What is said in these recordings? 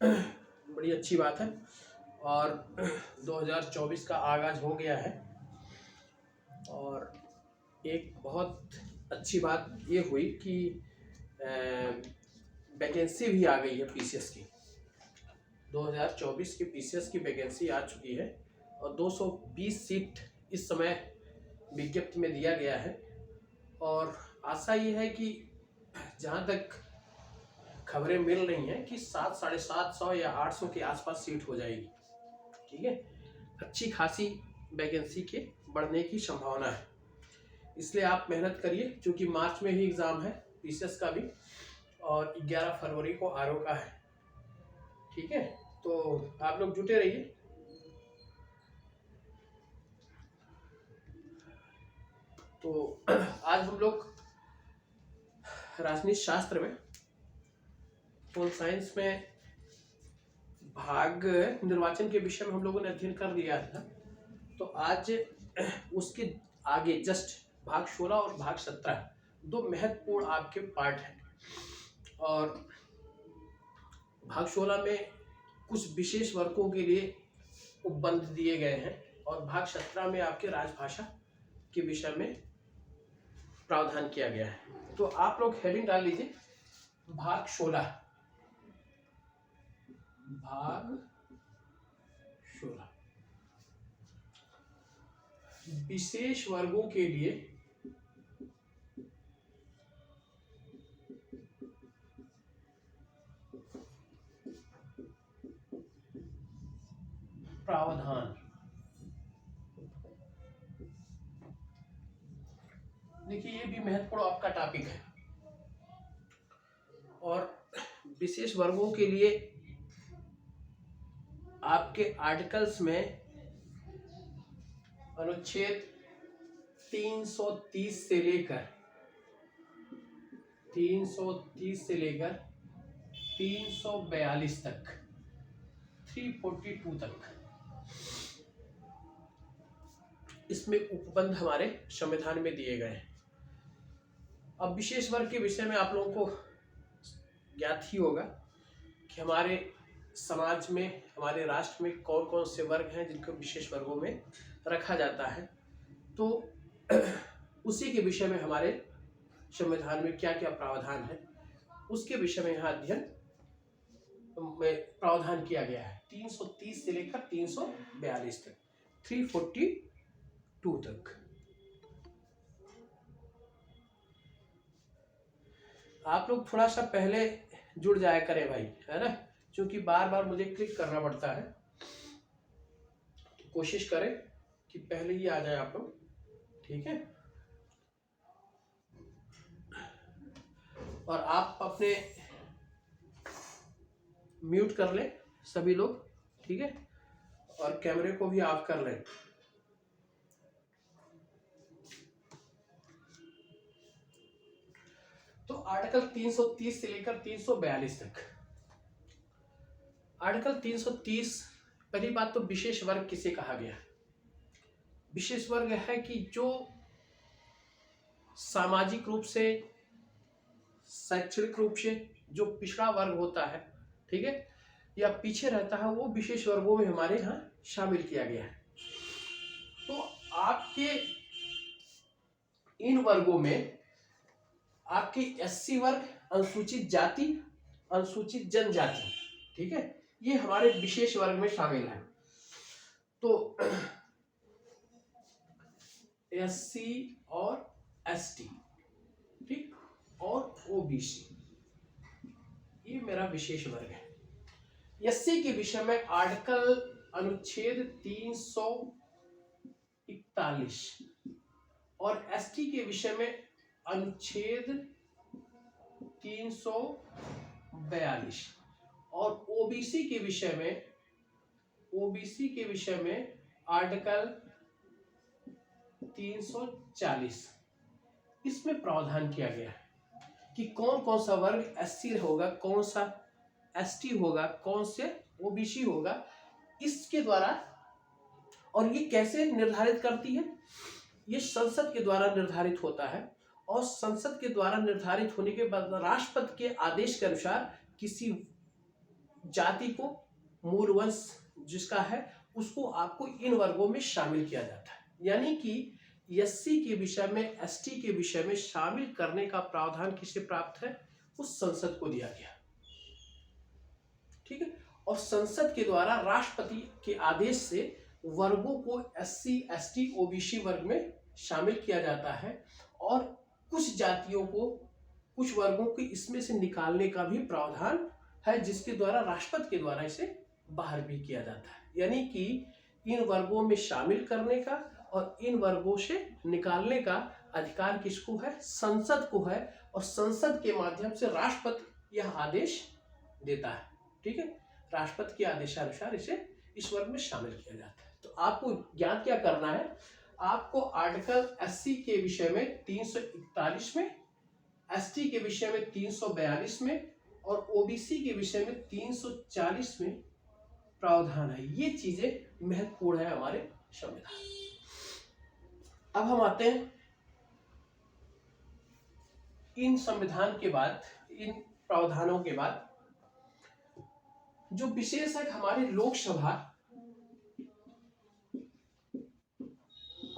बड़ी अच्छी बात है। और 2024 का आगाज हो गया है और एक बहुत अच्छी बात ये हुई कि वैकेंसी भी आ गई है पीसीएस की। 2024 की पीसीएस की वैकेंसी आ चुकी है और 220 सीट इस समय विज्ञप्ति में दिया गया है। और आशा ये है कि जहाँ तक खबरें मिल रही हैं कि 700-750 या 800 के आसपास सीट हो जाएगी। ठीक है, अच्छी खासी वैकेंसी के बढ़ने की संभावना है, इसलिए आप मेहनत करिए। क्योंकि मार्च में ही एग्ज़ाम है पीसीएस का भी और 11 फरवरी को आरओ का है। ठीक है, तो आप लोग जुटे रहिए। तो आज हम लोग राजनीति शास्त्र में पोल साइंस में भाग निर्वाचन के विषय में हम लोगों ने अध्ययन कर लिया था। तो आज उसके आगे जस्ट भाग 16 और भाग 17 दो महत्वपूर्ण आपके पार्ट हैं। और भाग 16 में कुछ विशेष वर्गों के लिए उपबंध दिए गए हैं और भाग 17 में आपके राजभाषा के विषय में प्रावधान किया गया है। तो आप लोग हेडिंग डाल लीजिए भाग 16। भाग 16 विशेष वर्गों के लिए प्रावधान। देखिए, ये भी महत्वपूर्ण आपका टॉपिक है। और विशेष वर्गों के लिए आपके आर्टिकल्स में अनुच्छेद 330 से लेकर 342 तक 342 तक इसमें उपबंध हमारे संविधान में दिए गए हैं। अब विशेष वर्ग के विषय में आप लोगों को ज्ञात ही होगा कि हमारे समाज में, हमारे राष्ट्र में कौन कौन से वर्ग हैं जिनको विशेष वर्गों में रखा जाता है। तो उसी के विषय में हमारे संविधान में क्या क्या प्रावधान है उसके विषय में यहाँ अध्ययन में प्रावधान किया गया है। 330 से लेकर 342 तक 342 तक। आप लोग थोड़ा सा पहले जुड़ जाया करें भाई, है ना, क्योंकि बार बार मुझे क्लिक करना पड़ता है। तो कोशिश करें कि पहले ही आ जाए आप लोग। ठीक है, और आप अपने म्यूट कर लें सभी लोग। ठीक है, और कैमरे को भी ऑफ कर लें। तो आर्टिकल 330 से लेकर 342 तक। आर्टिकल 330, पहली बात तो विशेष वर्ग किसे कहा गया? विशेष वर्ग है कि जो सामाजिक रूप से, शैक्षणिक रूप से जो पिछड़ा वर्ग होता है, ठीक है, या पीछे रहता है, वो विशेष वर्गों में हमारे यहाँ शामिल किया गया है। तो आपके इन वर्गों में आपके एससी वर्ग, अनुसूचित जाति, अनुसूचित जनजाति, ठीक है, ये हमारे विशेष वर्ग में शामिल है। तो एससी और एसटी, ठीक, और ओबीसी, ये मेरा विशेष वर्ग है। एससी के विषय में आर्टिकल अनुच्छेद 341 और एसटी के विषय में अनुच्छेद 342 और ओबीसी के विषय में आर्टिकल 340 इसमें प्रावधान किया गया है कि कौन कौन सा वर्ग एससी होगा, कौन सा एसटी होगा, कौन से ओबीसी होगा, इसके द्वारा। और ये कैसे निर्धारित करती है? ये संसद के द्वारा निर्धारित होता है और संसद के द्वारा निर्धारित होने के बाद राष्ट्रपति के आदेश के अनुसार किसी जाति को, मूल वंश जिसका है, उसको आपको इन वर्गों में शामिल किया जाता है। यानी कि एससी के विषय में, एसटी के विषय में शामिल करने का प्रावधान किसे प्राप्त है? उस संसद को दिया गया। ठीक है। और संसद के द्वारा राष्ट्रपति के आदेश से वर्गों को एससी, एसटी, ओबीसी वर्ग में शामिल किया जाता है और कुछ जातियों को, कुछ वर्गों को इसमें से निकालने का भी प्रावधान है, जिसके द्वारा राष्ट्रपति के द्वारा इसे बाहर भी किया जाता है। यानी कि इन वर्गों में शामिल करने का और इन वर्गों से निकालने का अधिकार किसको है? संसद को है। और संसद के माध्यम से राष्ट्रपति यह आदेश देता है। ठीक है, राष्ट्रपति के आदेशानुसार इसे इस वर्ग में शामिल किया जाता है। तो आपको ज्ञात क्या करना है? आपको आर्टिकल 80 के विषय में 341 में, एसटी के विषय में 342 में और ओबीसी के विषय में 340 में प्रावधान है। ये चीजें महत्वपूर्ण है हमारे संविधान। अब हम आते हैं इन संविधान के बाद, इन प्रावधानों के बाद जो विशेष है हमारे लोकसभा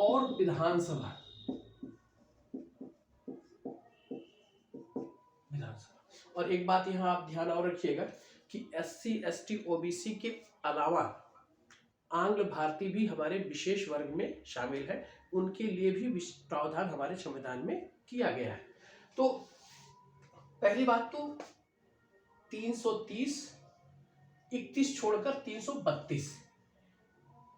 और विधानसभा। और एक बात यहां आप ध्यान और रखिएगा कि एससी, एसटी, ओबीसी के अलावा आंग्ल भारतीय भी हमारे विशेष वर्ग में शामिल है, उनके लिए भी प्रावधान हमारे संविधान में किया गया है। तो पहली बात तो 330, 31 छोड़कर 332,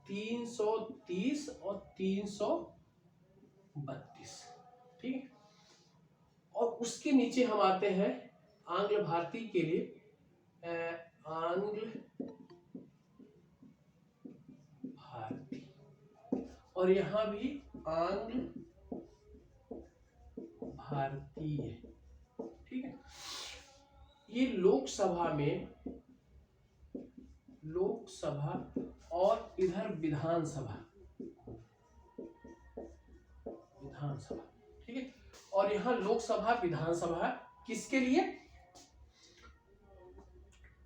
330 और 332। ठीक है। और उसके नीचे हम आते हैं आंग्ल भारतीय के लिए, आंग्ल भारतीय, और यहां भी आंग्ल भारतीय। ठीक है। ये लोकसभा में, लोकसभा और इधर विधानसभा, विधानसभा। ठीक है। और यहां लोकसभा, विधानसभा किसके लिए?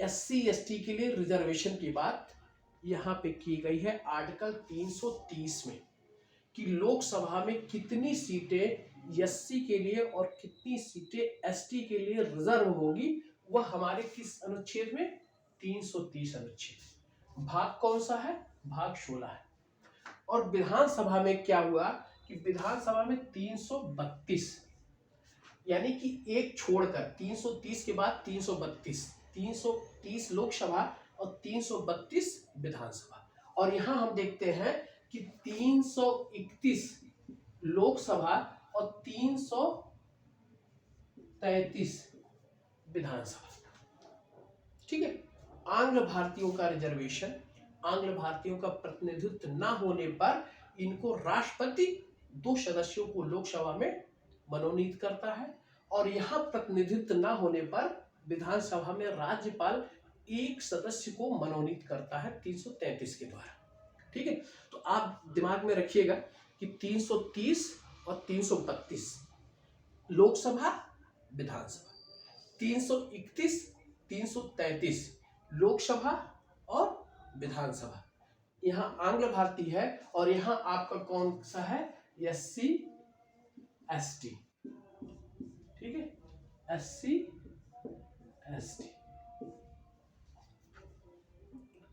एससी, एसटी के लिए रिजर्वेशन की बात यहां पे की गई है आर्टिकल 330 में, कि लोकसभा में कितनी सीटें एससी के लिए और कितनी सीटें एसटी के लिए रिजर्व होगी, वह हमारे किस अनुच्छेद में? 330 अनुच्छेद। भाग कौन सा है? भाग 16 है। और विधानसभा में क्या हुआ कि विधानसभा में 332, यानी कि एक छोड़कर 330 के बाद 332, 330 लोकसभा और 332 विधानसभा। और यहां हम देखते हैं कि 331 लोकसभा और 333 विधानसभा। ठीक है। आंग्ल भारतीयों का रिजर्वेशन, आंग्ल भारतीयों का प्रतिनिधित्व न होने पर इनको राष्ट्रपति 2 सदस्यों को लोकसभा में मनोनीत करता है, और यहां प्रतिनिधित्व न होने पर विधानसभा में राज्यपाल 1 सदस्य को मनोनीत करता है 333 के द्वारा। ठीक है। तो आप दिमाग में रखिएगा कि 330 और 332 लोकसभा, विधानसभा, 331, 333 लोकसभा और विधानसभा। यहां आंग्ल भारतीय है और यहां आपका कौन सा है? SC, ST. ठीक है, एससी, एसटी।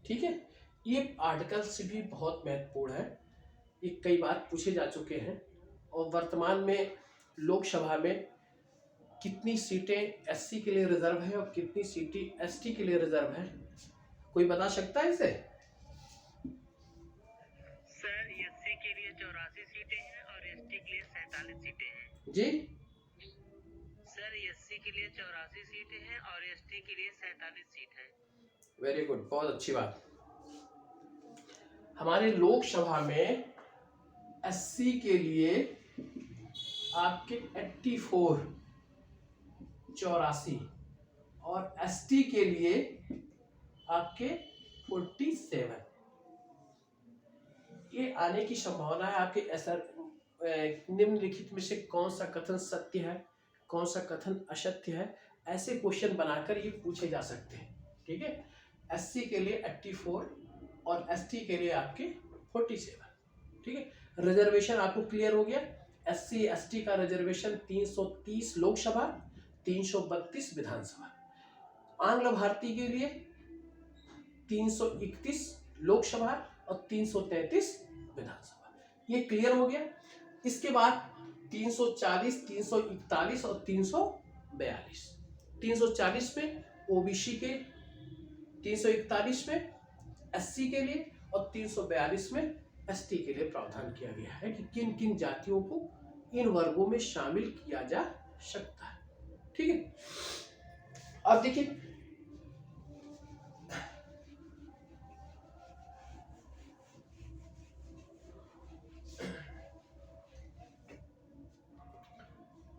ठीक है। ये आर्टिकल से भी बहुत महत्वपूर्ण है, ये कई बार पूछे जा चुके हैं। और वर्तमान में लोकसभा में कितनी सीटें एससी के लिए रिजर्व है और कितनी सीटें एसटी के लिए रिजर्व है? कोई बता सकता है इसे? सर एससी के लिए 84 सीटें हैं और एसटी के लिए 47 सीटें हैं। जी सर एससी के लिए 84 सीटें हैं और एसटी के लिए 47 सीट है। वेरी गुड, बहुत अच्छी बात। हमारे लोकसभा में एससी के लिए आपके 84, 84 और एसटी के लिए आपके 47। ये आने की संभावना है आपके ऐसा निम्नलिखित में से कौन सा कथन सत्य है, कौन सा कथन असत्य है, ऐसे क्वेश्चन बनाकर ये पूछे जा सकते हैं। ठीक है। SC के लिए 84 और ST के लिए आपके 47। ठीक है, रिजर्वेशन आपको क्लियर हो गया। SC ST का रिजर्वेशन 330 लोकसभा, 332 विधानसभा। आंग्ल भारतीय के लिए 331 लोकसभा और 333 विधानसभा। ये क्लियर हो गया। इसके बाद 340, 341 और 342। 340 में OBC के, 341 में SC के लिए और 342 में ST के लिए प्रावधान किया गया है कि किन किन जातियों को इन वर्गों में शामिल किया जा सकता है। ठीक है, अब देखिए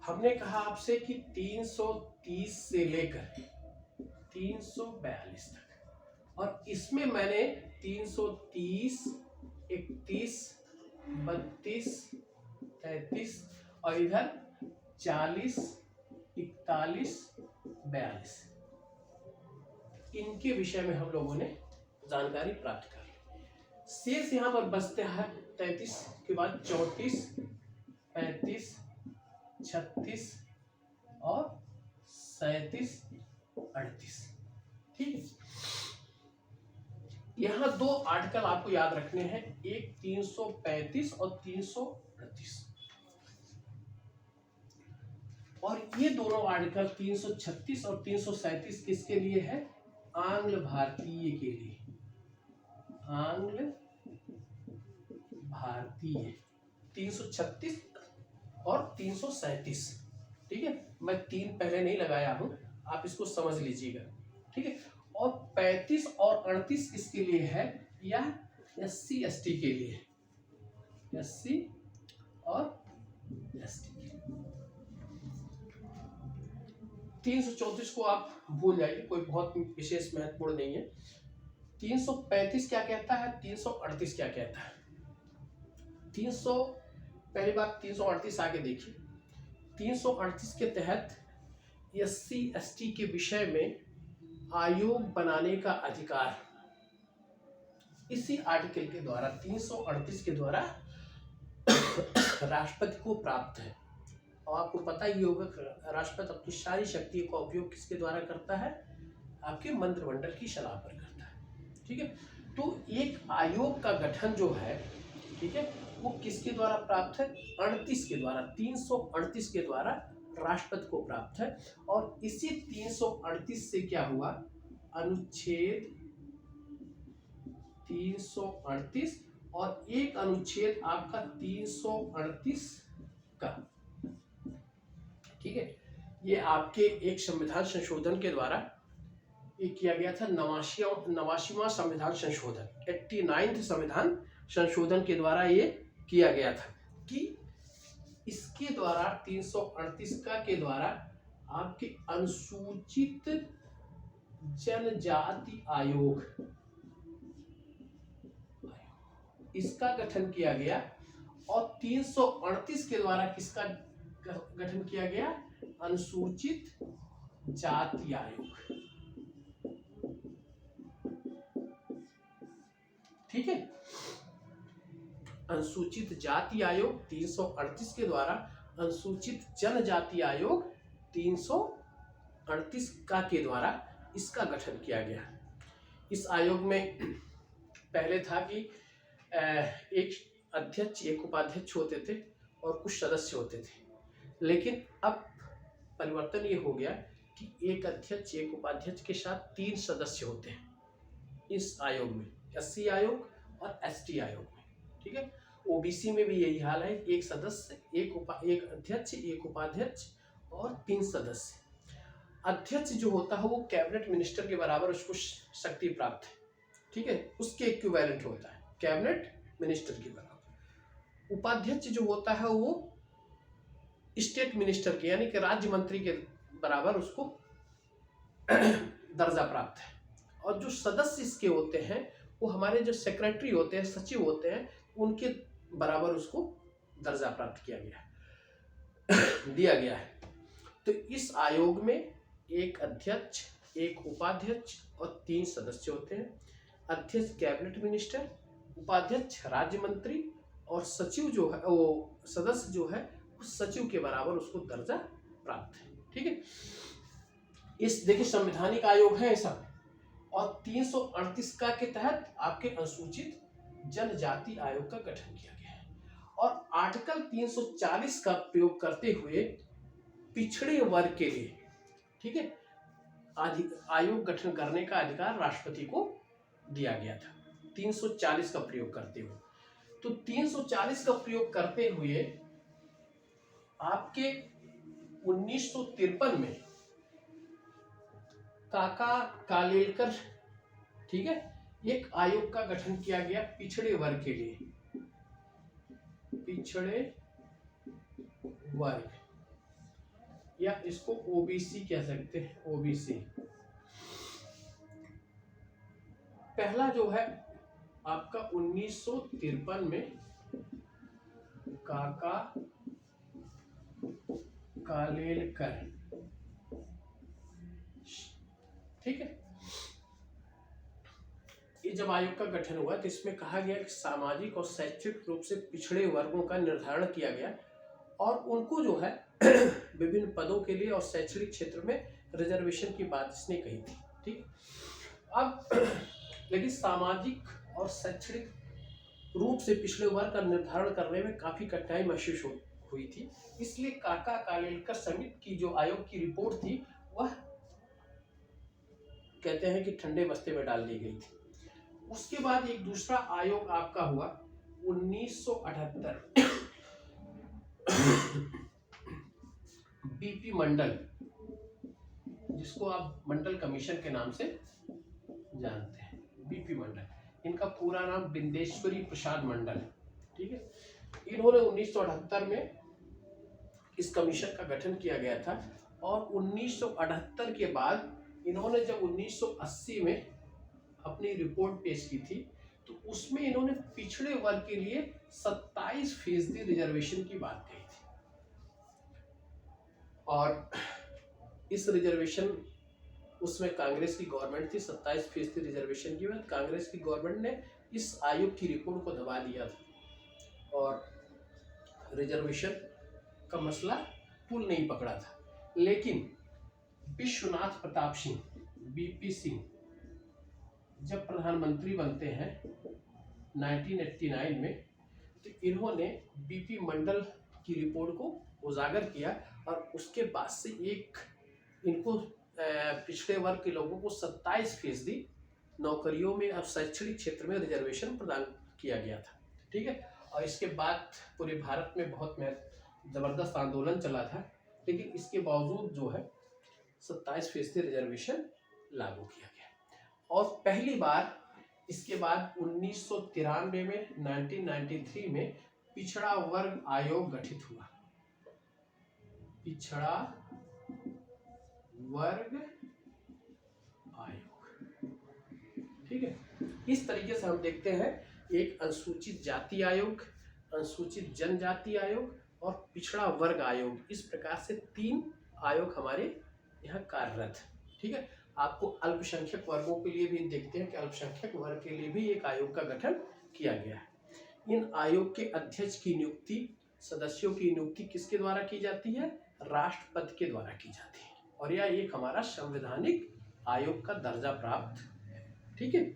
हमने कहा आपसे कि 330 से लेकर 342 तक, और इसमें मैंने 330, 31, 32, 33 और इधर 40, 41, 42 इनके विषय में हम लोगों ने जानकारी प्राप्त कर ली। शेष यहाँ पर बचते हैं 33 के बाद 34, 35, 36 और 37, 38। ठीक है, यहाँ दो आर्टिकल आपको याद रखने हैं, एक 335 और 338, और ये दोनों आर्टिकल 336 और 337 किसके लिए है? आंग्ल भारतीय के लिए। आंग्ल भारतीय 336 और 337। ठीक है, मैं 3 पहले नहीं लगाया हूं, आप इसको समझ लीजिएगा। ठीक है, और 35 और 38 किसके लिए है? यह SC ST के लिए, SC और ST के लिए। 334 को आप भूल जाइए, कोई बहुत विशेष महत्वपूर्ण नहीं है। 335 क्या कहता है, 338 क्या कहता है? 300 पहली बात 338 आगे देखिए। 338 के तहत SC ST के विषय में आयोग बनाने का अधिकार इसी आर्टिकल के द्वारा 338 के द्वारा राष्ट्रपति को प्राप्त है। और आपको पता ही होगा राष्ट्रपति अपनी सारी शक्तियों का उपयोग किसके द्वारा करता है? आपके मंत्रिमंडल की सलाह पर करता है। ठीक है, तो एक आयोग का गठन जो है, ठीक है, वो किसके द्वारा प्राप्त है? 38 के द्वारा, 338 के द्वारा राष्ट्रपति को प्राप्त है। और इसी 338 से क्या हुआ? अनुच्छेद 338 और एक अनुच्छेद आपका 338 का, ठीक है, ये आपके एक संविधान संशोधन के द्वारा ये किया गया था। 89वां संविधान संशोधन, 89th संविधान संशोधन के द्वारा ये किया गया था कि इसके द्वारा 338 का के द्वारा आपके अनुसूचित जनजाति आयोग, इसका गठन किया गया। और 338 के द्वारा किसका गठन किया गया? अनुसूचित जाति आयोग। ठीक है, अनुसूचित जाति आयोग 338 के द्वारा, अनुसूचित जनजाति आयोग 338 का के द्वारा इसका गठन किया गया। इस आयोग में पहले था कि एक अध्यक्ष, एक उपाध्यक्ष होते थे और कुछ सदस्य होते थे, लेकिन अब परिवर्तन ये हो गया कि एक अध्यक्ष, एक उपाध्यक्ष के साथ 3 सदस्य होते हैं इस आयोग में, SC आयोग और ST आयोग में। ठीक है, OBC में भी यही हाल है, एक सदस्य, एक अध्यक्ष, एक उपाध्यक्ष और 3 सदस्य। अध्यक्ष जो होता है वो कैबिनेट मिनिस्टर के बराबर उसको शक्ति प्राप्त है। ठीक है, उसके इक्विवेलेंट होता है, कैबिनेट मिनिस्टर के बराबर। उपाध्यक्ष जो होता है वो स्टेट मिनिस्टर के, यानी कि राज्य मंत्री के बराबर उसको दर्जा प्राप्त है। और जो सदस्य इसके होते हैं वो हमारे जो सेक्रेटरी होते हैं, सचिव होते हैं, उनके बराबर उसको दर्जा प्राप्त किया गया दिया गया है। तो इस आयोग में एक अध्यक्ष, एक उपाध्यक्ष और 3 सदस्य होते हैं। अध्यक्ष कैबिनेट मिनिस्टर, उपाध्यक्ष राज्य मंत्री और सचिव जो है वो सदस्य जो है उस सचिव के बराबर उसको दर्जा प्राप्त है। ठीक है, इस देखिए संवैधानिक आयोग है ऐसा। और 338 का के तहत आपके अनुसूचित जनजाति आयोग का गठन किया गया है। और आर्टिकल 340 का प्रयोग करते हुए पिछड़े वर्ग के लिए, ठीक है, आयोग गठन करने का अधिकार राष्ट्रपति को दिया गया था 340 का प्रयोग करते हुए। तो 340 का प्रयोग करते हुए आपके 1953 में काका कालेलकर, ठीक है, एक आयोग का गठन किया गया पिछड़े वर्ग के लिए, पिछड़े वर्ग, या इसको ओबीसी कह सकते हैं, ओबीसी। पहला जो है आपका 1953 में काका कालेलकर, ठीक है, ये जब आयोग का गठन हुआ तो इसमें कहा गया कि सामाजिक और शैक्षिक रूप से पिछड़े वर्गों का निर्धारण किया गया और उनको जो है विभिन्न पदों के लिए और शैक्षणिक क्षेत्र में रिजर्वेशन की बात इसने कही थी। ठीक, अब लेकिन सामाजिक और शैक्षणिक रूप से पिछड़े वर्ग का निर्धारण करने में काफी कठिनाई महसूस हुई थी, इसलिए काका कालेलकर समिति की जो आयोग की रिपोर्ट थी वह कहते हैं कि ठंडे बस्ते में डाल दी गई थी। उसके बाद एक दूसरा आयोग आपका हुआ 1978 बीपी मंडल, जिसको आप मंडल कमीशन के नाम से जानते हैं, बीपी मंडल, इनका पूरा नाम बिंदेश्वरी प्रसाद मंडल। ठीक है, इन्होंने 1978 में इस कमीशन का गठन किया गया था और 1978 के बाद इन्होंने जब 1980 में अपनी रिपोर्ट पेश की थी तो उसमें इन्होंने पिछड़े वर्ग के लिए 27% रिजर्वेशन की बात कही थी। और इस रिजर्वेशन उसमें कांग्रेस की गवर्नमेंट थी, 27% रिजर्वेशन की बाद कांग्रेस की गवर्नमेंट ने इस आयोग की रिपोर्ट को दबा दिया था और रिजर्वेशन का मसला पुल नहीं पकड़ा था। लेकिन विश्वनाथ प्रताप सिंह, बीपी सिंह, जब प्रधानमंत्री बनते हैं 1989 में, तो इन्होंने बीपी मंडल की रिपोर्ट को उजागर किया और उसके बाद से एक इनको पिछड़े वर्ग के लोगों को 27% नौकरियों में और शैक्षणिक क्षेत्र में रिजर्वेशन प्रदान किया गया था। ठीक है, और इसके बाद पूरे भारत में बहुत जबरदस्त आंदोलन चला था, लेकिन इसके बावजूद जो है 27% रिजर्वेशन लागू किया गया। और पहली बार इसके बाद 1993 में 1993 में पिछड़ा वर्ग आयोग गठित हुआ, पिछड़ा वर्ग आयोग। ठीक है, इस तरीके से हम देखते हैं एक अनुसूचित जाति आयोग, अनुसूचित जनजाति आयोग और पिछड़ा वर्ग आयोग, इस प्रकार से 3 आयोग हमारे यहाँ कार्यरत। ठीक है, आपको अल्पसंख्यक वर्गों के लिए भी देखते हैं कि अल्पसंख्यक वर्ग के लिए भी एक आयोग का गठन किया गया है। इन आयोग के अध्यक्ष की नियुक्ति, सदस्यों की नियुक्ति किसके द्वारा की जाती है? राष्ट्रपति के द्वारा की जाती है और यह एक हमारा संवैधानिक आयोग का दर्जा प्राप्त है। ठीक है,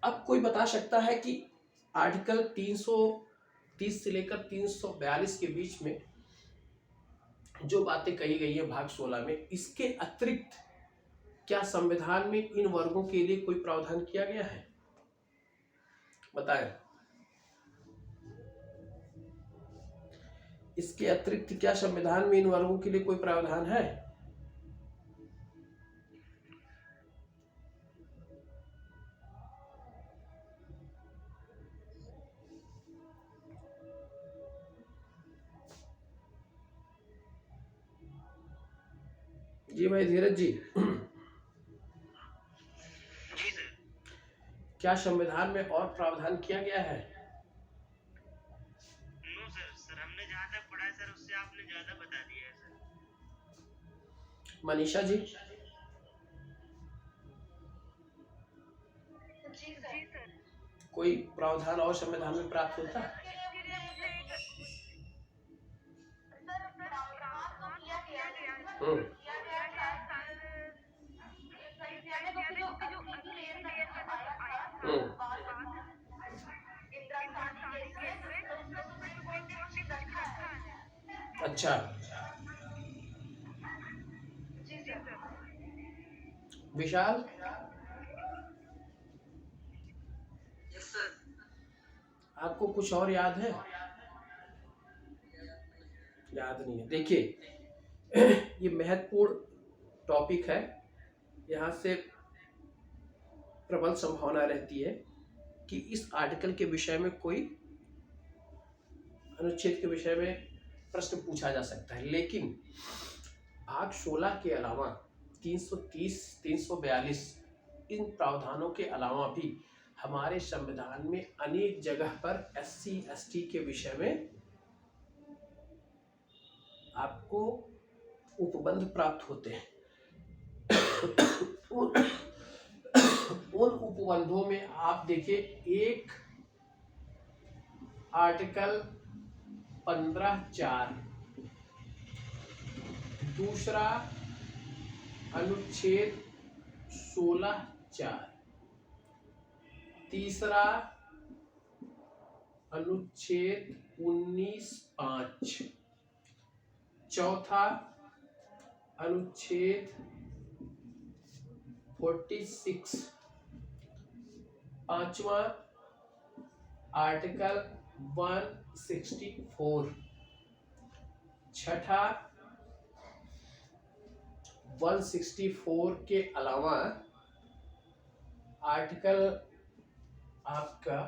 अब कोई बता सकता है कि आर्टिकल 330 से लेकर 342 के बीच में जो बातें कही गई है भाग 16 में, इसके अतिरिक्त क्या संविधान में इन वर्गों के लिए कोई प्रावधान किया गया है? बताएं, इसके अतिरिक्त क्या संविधान में इन वर्गों के लिए कोई प्रावधान है? जी भाई धीरज जी, जी सर। क्या संविधान में और प्रावधान किया गया है? नो सर, सर हमने जहाँ तक पढ़ा है सर उससे आपने ज्यादा बता दिया है सर। मनीषा जी, जी सर। कोई प्रावधान और संविधान में प्राप्त होता है? इसके लिए मुझे एक सर प्रावधान तो किया गया है हम्म, किया गया साल एक साइड याद है क्योंकि जो अगली ईयर में जो आया था हम्म, बाद इंदिरा गांधी केस में तो उसमें सुप्रीम कोर्ट ने कुछ रखा है। अच्छा। जी सर। विशाल, यस सर। आपको कुछ और याद है? याद नहीं है। देखिए, ये महत्वपूर्ण टॉपिक है। यहाँ से प्रबल संभावना रहती है कि इस आर्टिकल के विषय में कोई अनुच्छेद के विषय में प्रश्न पूछा जा सकता है, लेकिन भाग 16 के अलावा 330, 342 इन प्रावधानों के अलावा भी हमारे संविधान में अनेक जगह पर SC ST के विषय में आपको उपबंध प्राप्त होते हैं। उन उपबंधों में आप देखिए, एक आर्टिकल 15(4), दूसरा अनुच्छेद 16(4), तीसरा अनुच्छेद 19(5), चौथा अनुच्छेद 46, पांचवा आर्टिकल 164, छठा 164 के अलावा आर्टिकल आपका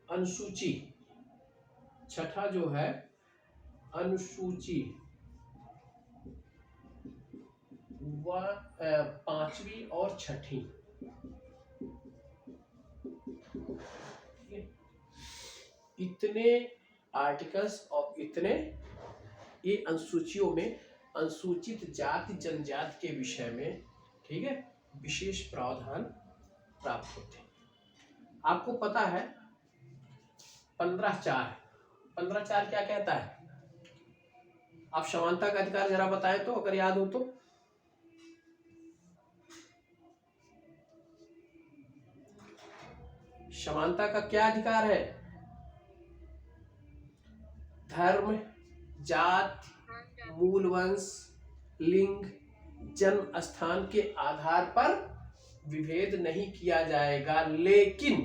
अनुसूची, छठा जो है अनुसूची पांचवी और छठी, इतने आर्टिकल्स और इतने ये अनुसूचियों में अनुसूचित जाति जनजाति के विषय में, ठीक है, विशेष प्रावधान प्राप्त होते हैं। आपको पता है 15(4), 15(4) क्या कहता है? आप समानता का अधिकार जरा बताएं तो, अगर याद हो तो। समानता का क्या अधिकार है? धर्म, जात, मूल वंश, लिंग, जन्म स्थान के आधार पर विभेद नहीं किया जाएगा। लेकिन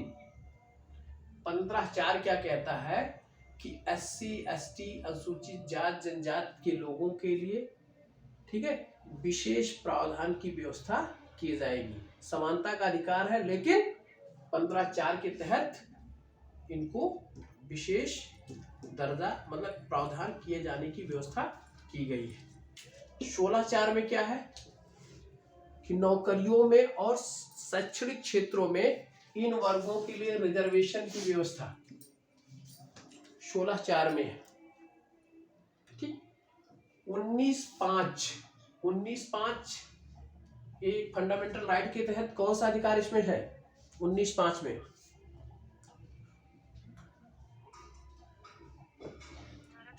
15(4) क्या कहता है कि SC ST अनुसूचित जाति जनजाति के लोगों के लिए, ठीक है, विशेष प्रावधान की व्यवस्था की जाएगी। समानता का अधिकार है, लेकिन 15(4) के तहत इनको विशेष दर्जा मतलब प्रावधान किए जाने की व्यवस्था की गई है। 16(4) में क्या है कि नौकरियों में और शैक्षणिक क्षेत्रों में इन वर्गों के लिए रिजर्वेशन की व्यवस्था 16(4) में है। ठीक। 19(5) एक फंडामेंटल राइट के तहत कौन सा अधिकार इसमें है? 19(5) में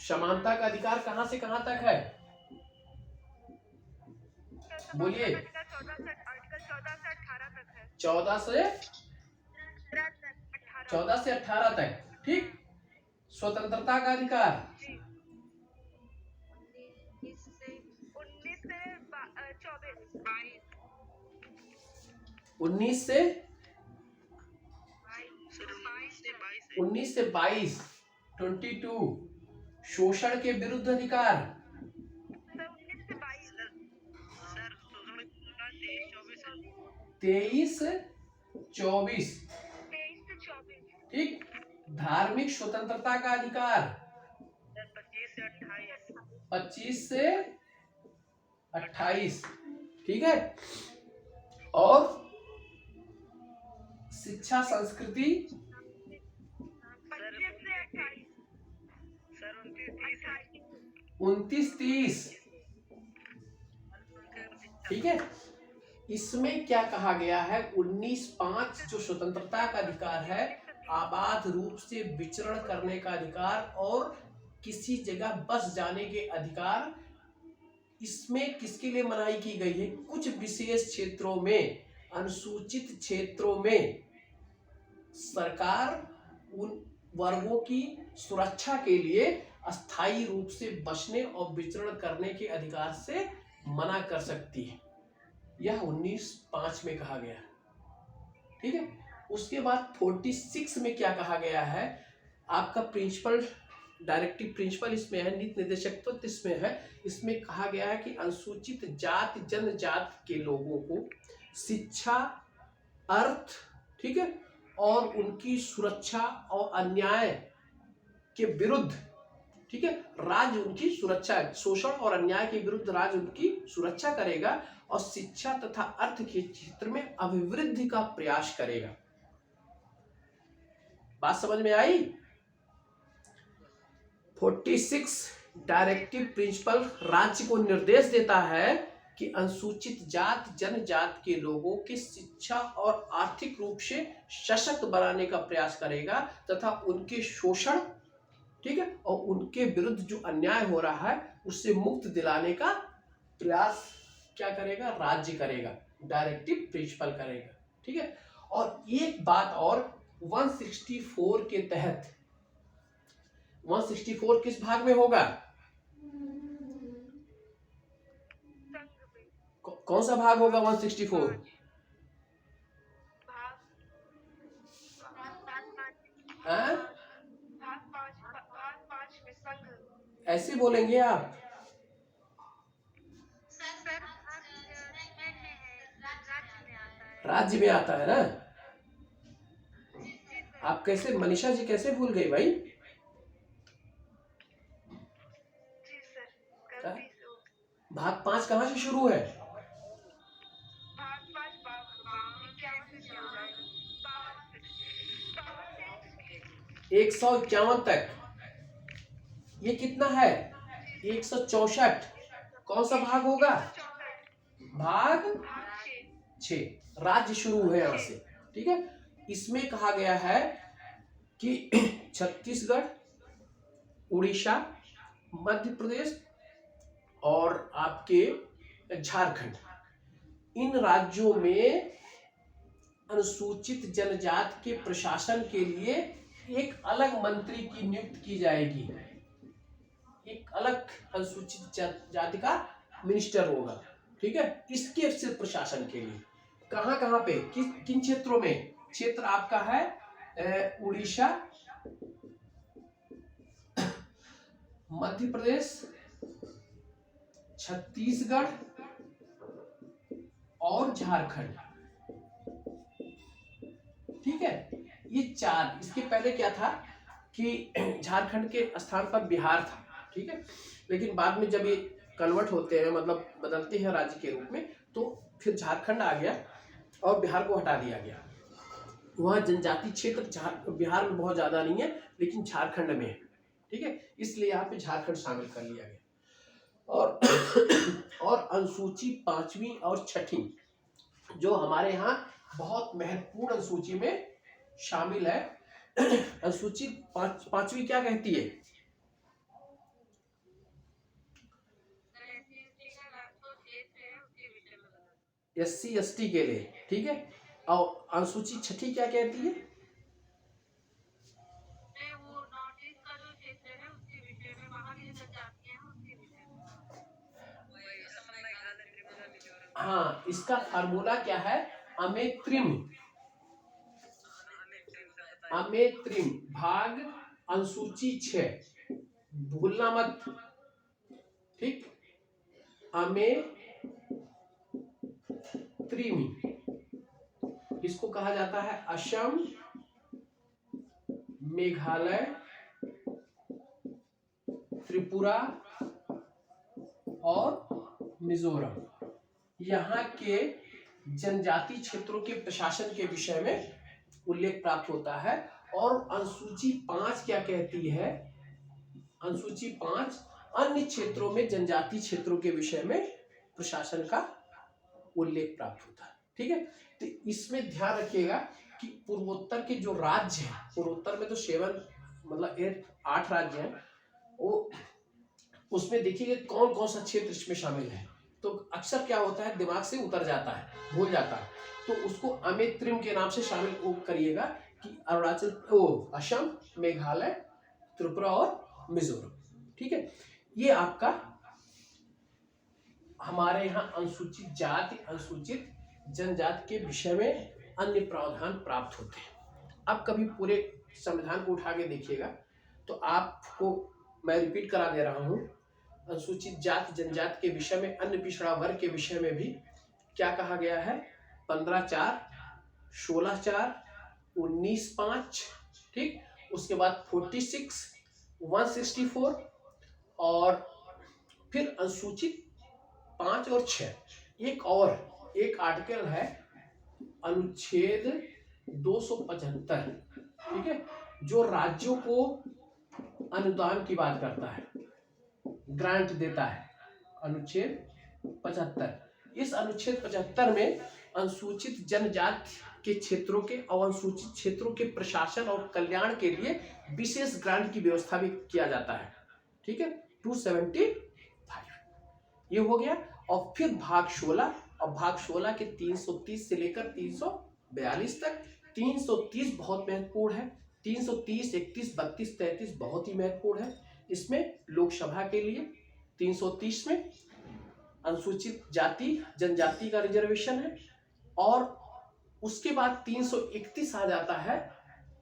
समानता का अधिकार कहां से कहां तक है? बोलिए। 14 से 18 तक। ठीक। स्वतंत्रता का अधिकार 19 से 22। 22। शोषण के विरुद्ध अधिकार 23-24। ठीक। धार्मिक स्वतंत्रता का अधिकार 25 से 28। ठीक है। और शिक्षा संस्कृति सर 29-30 29-30। ठीक है, इसमें क्या कहा गया है, 19-5 जो स्वतंत्रता का अधिकार है, आबाद रूप से विचरण करने का अधिकार और किसी जगह बस जाने के अधिकार, इसमें किसके लिए मनाही की गई है, कुछ विशेष क्षेत्रों में, अनुसूचित क्षेत्रों में सरकार उन वर्गों की सुरक्षा के लिए अस्थायी रूप से बसने और विचरण करने के अधिकार से मना कर सकती है। यह 19-5 में कहा गया। ठीक है, उसके बाद 46 में क्या कहा गया है, आपका प्रिंसिपल डायरेक्टिव प्रिंसिपल इसमें है, नीति निर्देशक तो इसमें है। इसमें कहा गया है कि अनुसूचित जाति जनजाति के लोगों को शिक्षा, अर्थ, ठीक है, और उनकी सुरक्षा और अन्याय के विरुद्ध, ठीक है, राज्य उनकी सुरक्षा, शोषण और अन्याय के विरुद्ध राज्य उनकी सुरक्षा करेगा और शिक्षा तथा अर्थ के क्षेत्र में अभिवृद्धि का प्रयास करेगा। बात समझ में आई? 46 डायरेक्टिव प्रिंसिपल राज्य को निर्देश देता है कि अनुसूचित जाति जनजाति के लोगों की शिक्षा और आर्थिक रूप से सशक्त बनाने का प्रयास करेगा तथा उनके शोषण, ठीक है, और उनके विरुद्ध जो अन्याय हो रहा है उससे मुक्त दिलाने का प्रयास क्या करेगा, राज्य करेगा, डायरेक्टिव प्रिंसिपल करेगा। ठीक है, और एक बात और, 164 के तहत, 164 किस भाग में होगा, कौन सा भाग होगा 164? ऐसे बोलेंगे आप? राज्य में आता है ना? आप कैसे, मनीषा जी कैसे भूल गई भाई? भाग 5 कहाँ से शुरू है? 151 तक। ये कितना है, 164। कौन सा भाग होगा? भाग 6, राज्य शुरू है यहां से। ठीक है, इसमें कहा गया है कि छत्तीसगढ़, उड़ीसा, मध्य प्रदेश और आपके झारखंड, इन राज्यों में अनुसूचित जनजाति के प्रशासन के लिए एक अलग मंत्री की नियुक्ति की जाएगी। एक अलग अनुसूचित जाति का मिनिस्टर होगा। ठीक है, इसके सिर्फ प्रशासन के लिए। कहाँ कहाँ पे, किन क्षेत्रों में? क्षेत्र आपका है उड़ीसा, मध्य प्रदेश, छत्तीसगढ़ और झारखंड। ठीक है, ये 4। इसके पहले क्या था कि झारखंड के स्थान पर बिहार था। ठीक है, लेकिन बाद में जब ये कन्वर्ट होते हैं, मतलब बदलते हैं राज्य के रूप में, तो फिर झारखंड आ गया और बिहार को हटा दिया गया। वहाँ जनजाति क्षेत्र बिहार में बहुत ज्यादा नहीं है, लेकिन झारखंड में है। ठीक है, इसलिए यहाँ पे झारखंड शामिल कर लिया गया। और अनुसूची 5वीं और 6वीं जो हमारे यहाँ बहुत महत्वपूर्ण अनुसूची में शामिल है। अनुसूची 5वीं क्या कहती है? SC ST के लिए। ठीक है, और अनुसूची 6 क्या कहती है? हाँ, इसका फार्मूला क्या है? अमेत्रिम। अमेत्रिम भाग अनुसूची 6, भूलना मत। ठीक, अमेत्रिम, इसको कहा जाता है असम, मेघालय, त्रिपुरा और मिजोरम। यहाँ के जनजाति क्षेत्रों के प्रशासन के विषय में उल्लेख प्राप्त होता है। और अनुसूची 5 क्या कहती है? अनुसूची 5 अन्य क्षेत्रों में जनजातीय क्षेत्रों के विषय में प्रशासन का उल्लेख प्राप्त होता है। ठीक है, तो इसमें ध्यान रखिएगा कि पूर्वोत्तर के जो राज्य हैं, पूर्वोत्तर में तो 8 राज्य हैं, वो उसमें देखिए कौन कौन सा क्षेत्र इसमें शामिल है। तो अक्सर क्या होता है, दिमाग से उतर जाता है, भूल जाता है, तो उसको अमेत्रिम के नाम से शामिल करिएगा कि असम, मेघालय, त्रिपुरा और मिजोरम। ठीक है, ये आपका हमारे यहाँ अनुसूचित जाति, अनुसूचित जनजाति के विषय में अन्य प्रावधान प्राप्त होते हैं। अब कभी पूरे संविधान को उठा के देखिएगा तो आपको मैं रिपीट करा दे रहा हूँ। अनुसूचित जाति जनजाति के विषय में, अन्य पिछड़ा वर्ग के विषय में भी क्या कहा गया है? 15(4), 16(4), 19(5), ठीक, उसके बाद 46, 164 और फिर अनुसूचित 5 और 6। एक आर्टिकल है अनुच्छेद 275, ठीक है, जो राज्यों को अनुदान की बात करता है, ग्रांट देता है। अनुच्छेद 75, इस अनुच्छेद 75 में अनुसूचित जनजाति के क्षेत्रों के और अनुसूचित क्षेत्रों के प्रशासन और कल्याण के लिए विशेष ग्रांट की व्यवस्था भी किया जाता है। ठीक है, 275 ये हो गया। और फिर भाग 16, और भाग 16 के 330 से लेकर 342 तक। 330 बहुत महत्वपूर्ण है। 330, 31, 32, 33 बहुत ही महत्वपूर्ण है। इसमें लोकसभा के लिए 330 में अनुसूचित जाति जनजाति का रिजर्वेशन है, और उसके बाद 331 आ जाता है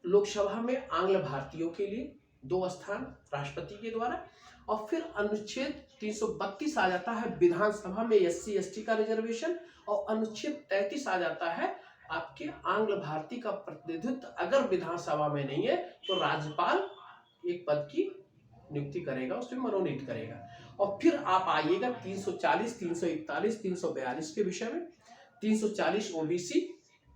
लोकसभा में आंग्ल भारतीयों के लिए 2 स्थान राष्ट्रपति के द्वारा। और फिर अनुच्छेद 332 आ जाता है विधानसभा में SC ST का रिजर्वेशन। और अनुच्छेद 33 आ जाता है आपके आंग्ल भारतीय का प्रतिनिधित्व अगर विधानसभा में नहीं है तो राज्यपाल एक पद की नियुक्ति करेगा, उसमें मनोनीत करेगा। और फिर आप आइएगा 340, 341, 342 के विषय में। 340 OBC,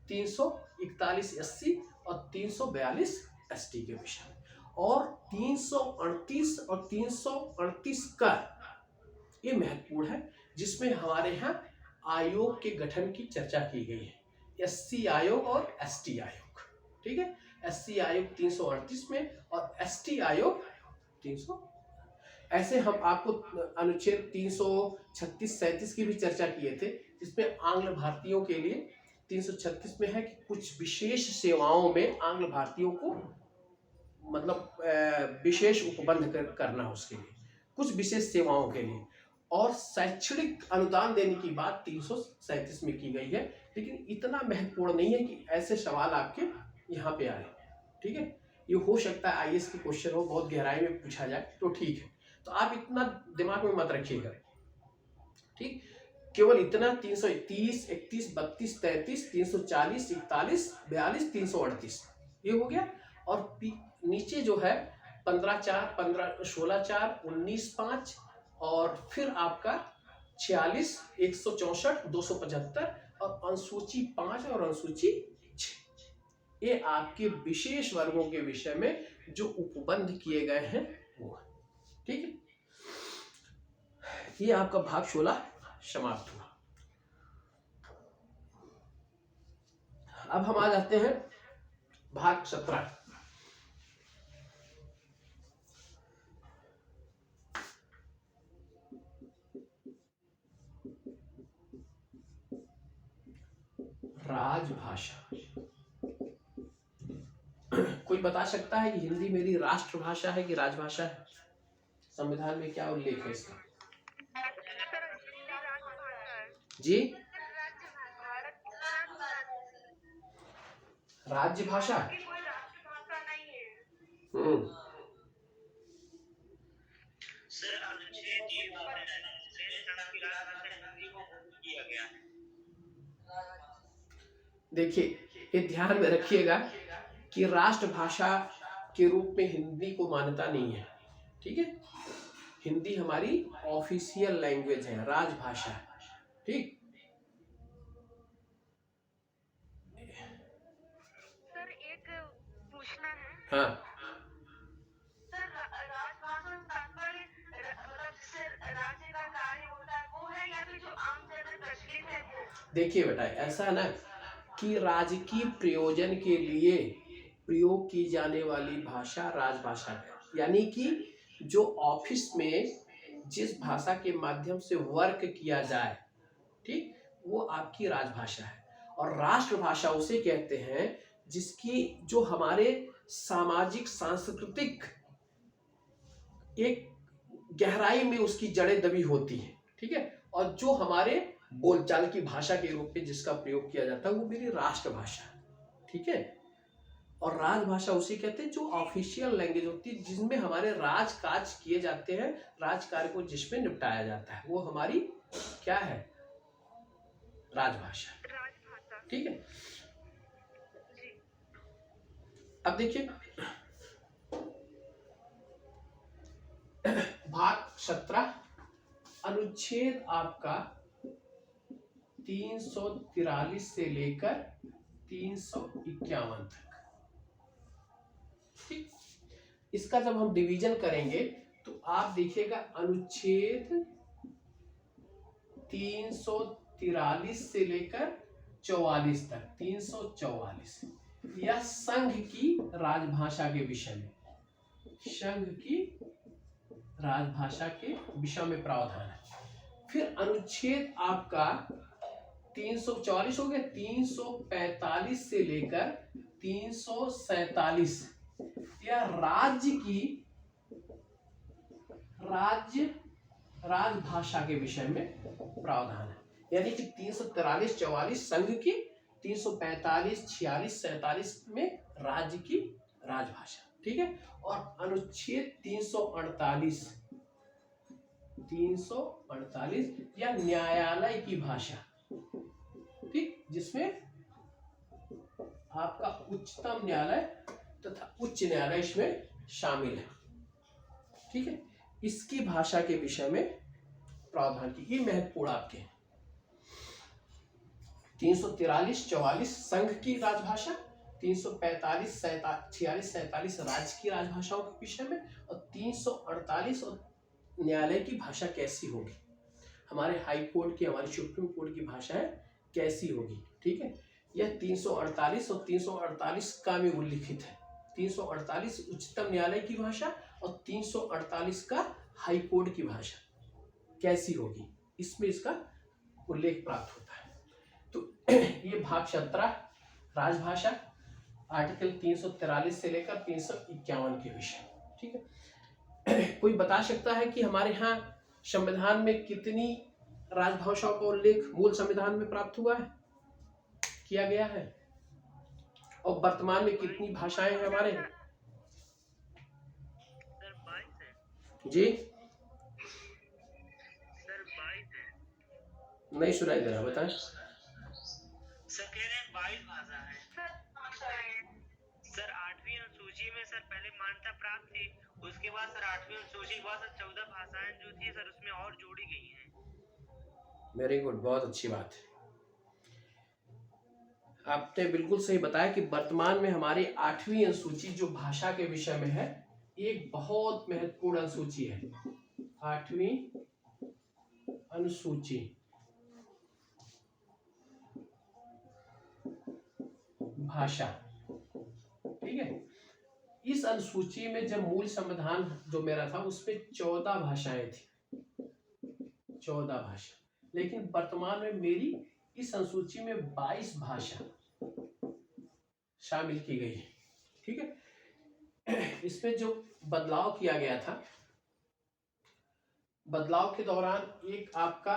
341 SC और 342 ST के विषय में। और 338 और 338 का ये महत्वपूर्ण है, जिसमें हमारे यहाँ आयोग के गठन की चर्चा की गई है, SC आयोग और ST आयोग। ठीक है, SC आयोग 338 में और ST आयोग 300। ऐसे हम आपको अनुच्छेद 336, 37 की भी चर्चा किए थे, जिसमें आंग्ल भारतीयों के लिए 336 में है कि कुछ विशेष सेवाओं में आंग्ल भारतीयों को मतलब विशेष उपबंध करना, उसके लिए कुछ विशेष सेवाओं के लिए। और शैक्षणिक अनुदान देने की बात 337 में की गई है। लेकिन इतना महत्वपूर्ण नहीं है कि ऐसे सवाल आपके यहाँ पे आए। ठीक है, ये हो सकता है IAS के क्वेश्चन हो, बहुत गहराई में पूछा जाए तो ठीक है, तो आप इतना दिमाग में मत रखिएगा। ठीक, केवल इतना 330, 31, 32, 33, 340, 41, 42, 338 ये हो गया। और नीचे जो है 15(4), 16(4), 19(5) और फिर आपका 46, 164, 275 और अनुसूची 5 और अनुसूची 6, ये आपके विशेष वर्गों के विषय में जो उपबंध किए गए हैं वो है। ठीक है, ये आपका भाग 16 समाप्त हुआ। अब हम आ जाते हैं भाग 17। राजभाषा। कोई बता सकता है कि हिंदी मेरी राष्ट्रभाषा है कि राजभाषा है? संविधान में क्या उल्लेख है इसका? जी, राज्यभाषा। देखिए, ये ध्यान में रखिएगा कि राष्ट्रभाषा के रूप में हिंदी को मान्यता नहीं है। ठीक है, हिंदी हमारी ऑफिशियल लैंग्वेज है, राजभाषा है। ठीक, हाँ सर राजभाषा से तात्पर्य मतलब जिससे राज्य का कार्य होता है वो है, या फिर जो आम जन प्रचलित है वो? देखिए बेटा, ऐसा है ना कि राजकीय प्रयोजन के लिए प्रयोग की जाने वाली भाषा राजभाषा है। यानी कि जो ऑफिस में जिस भाषा के माध्यम से वर्क किया जाए, ठीक, वो आपकी राजभाषा है। और राष्ट्रभाषा उसे कहते हैं जिसकी जो हमारे सामाजिक सांस्कृतिक एक गहराई में उसकी जड़ें दबी होती हैं, ठीक है, और जो हमारे बोलचाल की भाषा के रूप में जिसका प्रयोग किया जाता है वो मेरी राष्ट्रभाषा है, ठीक है। और राजभाषा उसे कहते हैं जो ऑफिशियल लैंग्वेज होती है, जिसमें हमारे राजकाज किए जाते हैं, राजकार्य को जिसमें निपटाया जाता है, वो हमारी क्या है, राजभाषा, राजभाषा। ठीक है। जी। अब देखिए भाग 17 अनुच्छेद आपका 343 से लेकर 351 तक, ठीक। इसका जब हम डिवीजन करेंगे तो आप देखिएगा अनुच्छेद 343 से लेकर 44 तक, 344 यह संघ की राजभाषा के विषय में, संघ की राजभाषा के विषय में प्रावधान है। फिर अनुच्छेद आपका 344 हो गया, 345 से लेकर 347 यह राजभाषा के विषय में प्रावधान है। यानी कि 343 44 संघ की, 345 46 47 में राज्य की राजभाषा, ठीक है। और अनुच्छेद 348 या न्यायालय की भाषा, ठीक, जिसमें आपका उच्चतम न्यायालय तथा उच्च न्यायालय इसमें शामिल है, ठीक है। इसकी भाषा के विषय में प्रावधान की, ये महत्वपूर्ण आपके 343 44 संघ की राजभाषा, 345 46 47 राज्य की राजभाषाओं के विषय में, और 348 और न्यायालय की भाषा कैसी होगी, हमारे हाई कोर्ट की, हमारी सुप्रीम कोर्ट की भाषाएं कैसी होगी, ठीक है। यह 348 और 348 का में उल्लिखित है। 348 उच्चतम न्यायालय की भाषा और 348 का हाई कोर्ट की भाषा कैसी होगी, इसमें इसका उल्लेख प्राप्त होता है। तो ये भाग 17 राजभाषा, आर्टिकल 343 से लेकर 351 के विषय, ठीक है। कोई बता सकता है कि हमारे यहाँ संविधान में कितनी राजभाषाओं का उल्लेख मूल संविधान में प्राप्त हुआ है, किया गया है, और वर्तमान में कितनी भाषाएं हैं हमारे? सर 22 है। जी सर 22 है। नहीं सुनाई दे रहा, बताएं। सर कह रहे हैं 22 भाषा है। सर 8वीं अनुसूची में सर पहले मान्यता प्राप्त थी, उसके बाद सर 8वीं अनुसूची के बाद सर 14 भाषाएं जो थी सर उसमें और जोड़ी गई हैं। वेरी गुड, बहुत अच्छी बात है। आपने बिल्कुल सही बताया कि वर्तमान में हमारी 8वीं अनुसूची जो भाषा के विषय में है, एक बहुत महत्वपूर्ण अनुसूची है, 8वीं अनुसूची भाषा, ठीक है। इस अनुसूची में जब मूल संविधान जो मेरा था उसमें 14 भाषाएं थी, 14 भाषा, लेकिन वर्तमान में मेरी इस अनुसूची में 22 भाषा शामिल की गई है, ठीक है। इसमें जो बदलाव किया गया था, बदलाव के दौरान एक आपका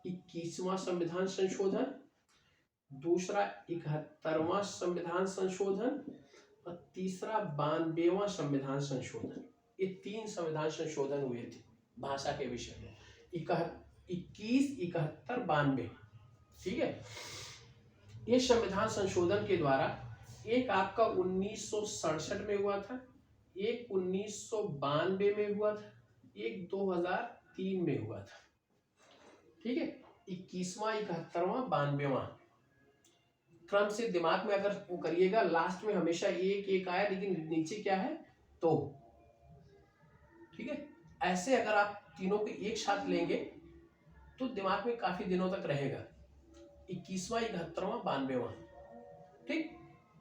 21वां संविधान संशोधन, दूसरा 71वां संविधान संशोधन और तीसरा 92वां संविधान संशोधन, ये 3 संविधान संशोधन हुए थे भाषा के विषय में, 21, 71, 92, ठीक है। ये संविधान संशोधन के द्वारा एक आपका 1967 में हुआ था, एक 1992 में हुआ था, एक 2003 में हुआ था, ठीक है। 21वां, 71वां, 92वां क्रम से दिमाग में अगर वो करिएगा, लास्ट में हमेशा एक एक आया, लेकिन नीचे क्या है, तो। ठीक है, ऐसे अगर आप तीनों को एक साथ लेंगे तो दिमाग में काफी दिनों तक रहेगा। 21वां, 71वां, 92वां। ठीक,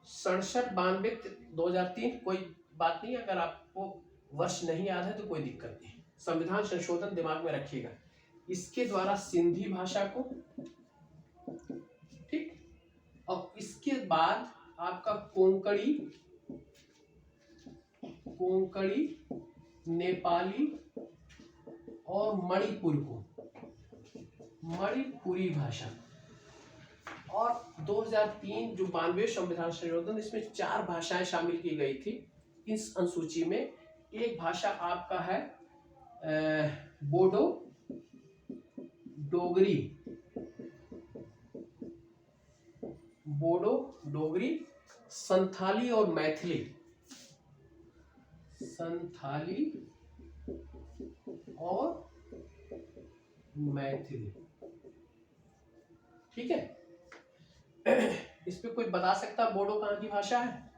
67, 92, 2003, कोई बात नहीं, अगर आपको वर्ष नहीं याद है तो कोई दिक्कत नहीं। संविधान संशोधन दिमाग में रखिएगा, इसके द्वारा सिंधी भाषा को, ठीक, और इसके बाद आपका कोंकणी, नेपाली और मणिपुरी भाषा। और 2003 जो 92 संविधान संशोधन, इसमें 4 भाषाएं शामिल की गई थी इस अनुसूची में। एक भाषा आपका है बोडो, डोगरी, संथाली और मैथिली। ठीक है, इस पे कोई बता सकता बोडो कहाँ की भाषा है?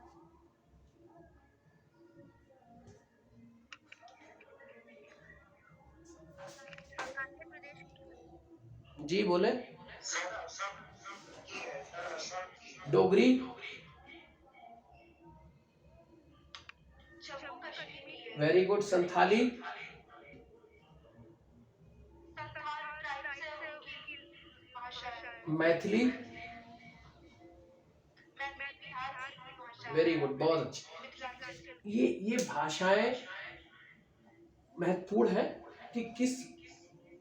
जी बोले। Dogri, very good. Santhali, Maithili, very good, बहुत अच्छी। ये भाषाएं महत्वपूर्ण है कि किस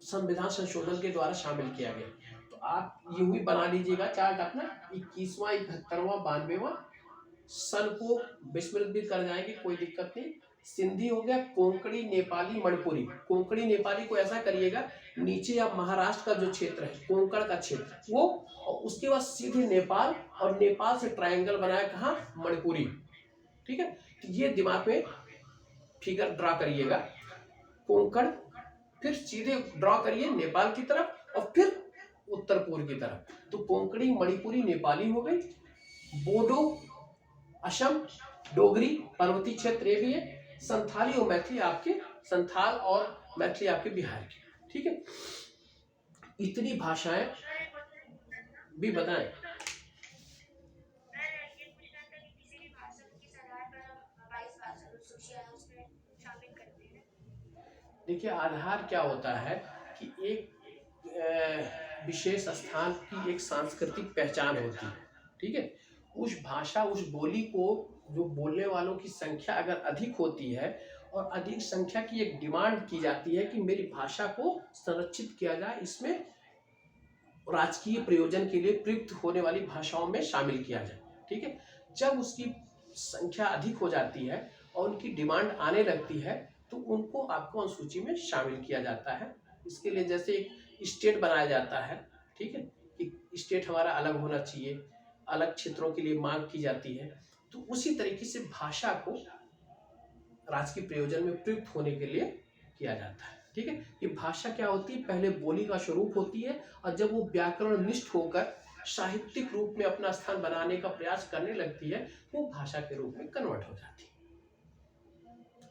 संविधान संशोधन के द्वारा शामिल किया गया। तो आप यूं ही बना लीजिएगा चार्ट अपना, 21वां, 71वां, 92वां, सन को विस्मृत भी कर जाएंगे, कोई दिक्कत नहीं। सिंधी हो गया, कोंकणी, नेपाली, मणिपुरी। कोंकणी नेपाली को ऐसा करिएगा, नीचे आप महाराष्ट्र का जो क्षेत्र है, कोंकण का क्षेत्र, वो, और उसके बाद सीधे नेपाल, और नेपाल से ट्रायंगल बनाया कहाँ, मणिपुरी। ठीक है, तो ये दिमाग में फिगर ड्रा करिएगा। कोंकण, फिर सीधे ड्रॉ करिए नेपाल की तरफ, और फिर उत्तर पूर्व की तरफ। तो कोंकणी, मणिपुरी, नेपाली हो गई। बोडो असम, डोगरी पर्वतीय क्षेत्र ये भी है। संथाली और मैथिली आपके, संथाल और मैथिली आपके बिहार की। ठीक है, इतनी भाषाएं भी बताएं। देखिए, आधार क्या होता है कि एक विशेष स्थान की एक सांस्कृतिक पहचान होती है। ठीक है, उस भाषा, उस बोली को जो बोलने वालों की संख्या अगर अधिक होती है, और अधिक संख्या की एक डिमांड की जाती है कि मेरी भाषा को संरक्षित किया जाए, इसमें राजकीय प्रयोजन के लिए प्रयुक्त होने वाली भाषाओं में शामिल किया जाए। ठीक है, जब उसकी संख्या अधिक हो जाती है और उनकी डिमांड आने लगती है, तो उनको आपको अनुसूची में शामिल किया जाता है। इसके लिए जैसे एक स्टेट बनाया जाता है, ठीक है, कि स्टेट हमारा अलग होना चाहिए, अलग क्षेत्रों के लिए मांग की जाती है, तो उसी तरीके से भाषा को राजकीय प्रयोजन में प्रयुक्त होने के लिए किया जाता है। ठीक है, ये भाषा क्या होती है, पहले बोली का स्वरूप होती है, और जब वो व्याकरण निष्ठ होकर साहित्यिक रूप में अपना स्थान बनाने का प्रयास करने लगती है, वो भाषा के रूप में कन्वर्ट हो जाती है।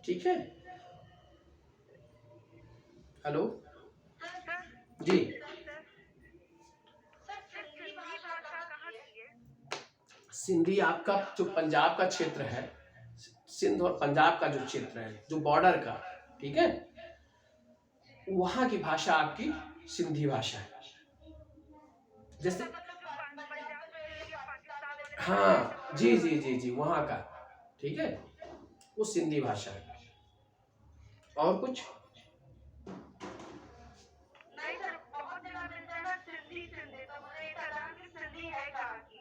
ठीक है, हेलो जी। सिंधी आपका जो पंजाब का क्षेत्र है, सिंध और पंजाब का जो क्षेत्र है, जो बॉर्डर का, ठीक है, वहां की भाषा आपकी सिंधी भाषा है। जैसे, हाँ जी जी जी जी, वहां का, ठीक है, वो सिंधी भाषा है। और कुछ?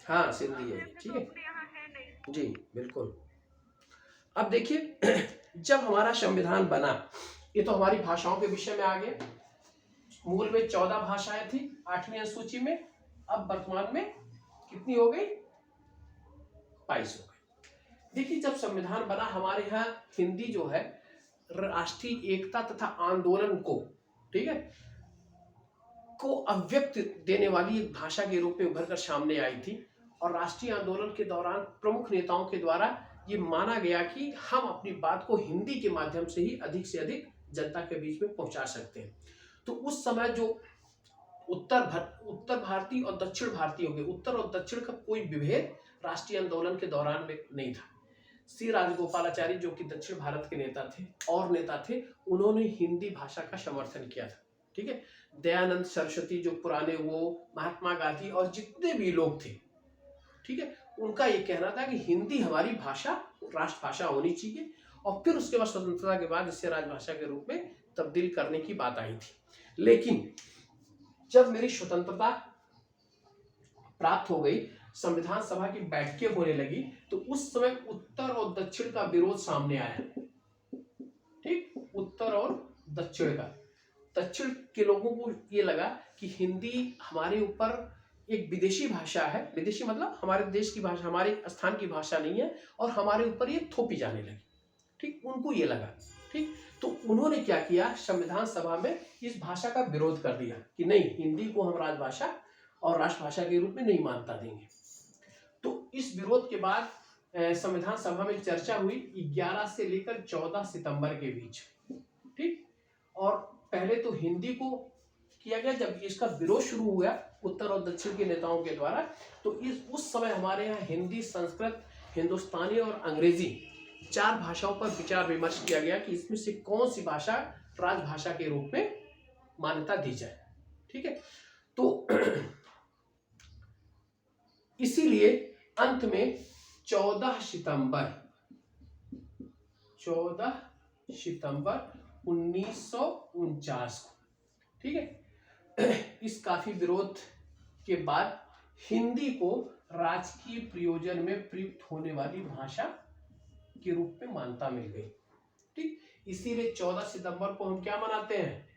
हाँ, सिंधी है, ठीक है जी, बिल्कुल। अब देखिए, जब हमारा संविधान बना, ये तो हमारी भाषाओं के विषय में आ गया। मूल में 14 भाषाएं थी 8वीं अनुसूची में, अब वर्तमान में कितनी हो गई, 22 हो गई। देखिए, जब संविधान बना, हमारे यहाँ हिंदी जो है राष्ट्रीय एकता तथा आंदोलन को, ठीक है, को अव्यक्त देने वाली एक भाषा के रूप में उभर कर सामने आई थी, और राष्ट्रीय आंदोलन के दौरान प्रमुख नेताओं के द्वारा ये माना गया कि हम अपनी बात को हिंदी के माध्यम से ही अधिक से अधिक जनता के बीच में पहुंचा सकते हैं। तो उस समय जो उत्तर भारतीय और दक्षिण भारतीय हो गए, उत्तर और दक्षिण का कोई विभेद राष्ट्रीय आंदोलन के दौरान में नहीं था। सी राजगोपालाचारी जो कि दक्षिण भारत के नेता थे और नेता थे, उन्होंने हिंदी भाषा का समर्थन किया था। ठीक है, दयानंद सरस्वती जो पुराने, वो महात्मा गांधी और जितने भी लोग थे, ठीक है, उनका ये कहना था कि हिंदी हमारी भाषा राष्ट्रभाषा होनी चाहिए। और फिर उसके बाद स्वतंत्रता के बाद इसे राजभाषा के रूप में तब्दील करने की बात आई थी। लेकिन जब मेरी स्वतंत्रता प्राप्त हो गई, संविधान सभा की बैठकें होने लगी, तो उस समय उत्तर और दक्षिण का विरोध सामने आया। ठीक, उत्तर और दक्षिण का। दक्षिण के लोगों को ये लगा कि हिंदी हमारे ऊपर एक विदेशी भाषा है, विदेशी मतलब हमारे देश की भाषा, हमारे स्थान की भाषा नहीं है, और हमारे ऊपर ये थोपी जाने लगी। ठीक, उनको ये लगा। ठीक, तो उन्होंने क्या किया, संविधान सभा में इस भाषा का विरोध कर दिया कि नहीं, हिंदी को हम राजभाषा और राष्ट्रभाषा के रूप में नहीं मान्यता देंगे। तो इस विरोध के बाद संविधान सभा में चर्चा हुई 11 से लेकर 14 सितंबर के बीच। ठीक, और पहले तो हिंदी को किया गया। जब इसका विरोध शुरू हुआ उत्तर और दक्षिण के नेताओं के द्वारा, तो उस समय हमारे यहाँ हिंदी, संस्कृत, हिंदुस्तानी और अंग्रेजी 4 भाषाओं पर विचार विमर्श किया गया कि इसमें से कौन सी भाषा राजभाषा के रूप में मान्यता दी जाए। ठीक है, तो इसीलिए अंत में 14 सितंबर 1949 को, ठीक है, इस काफी विरोध के बाद हिंदी को राजकीय प्रयोजन में प्रयुक्त होने वाली भाषा के रूप में मान्यता मिल गई। ठीक, इसीलिए 14 सितंबर को हम क्या मनाते हैं,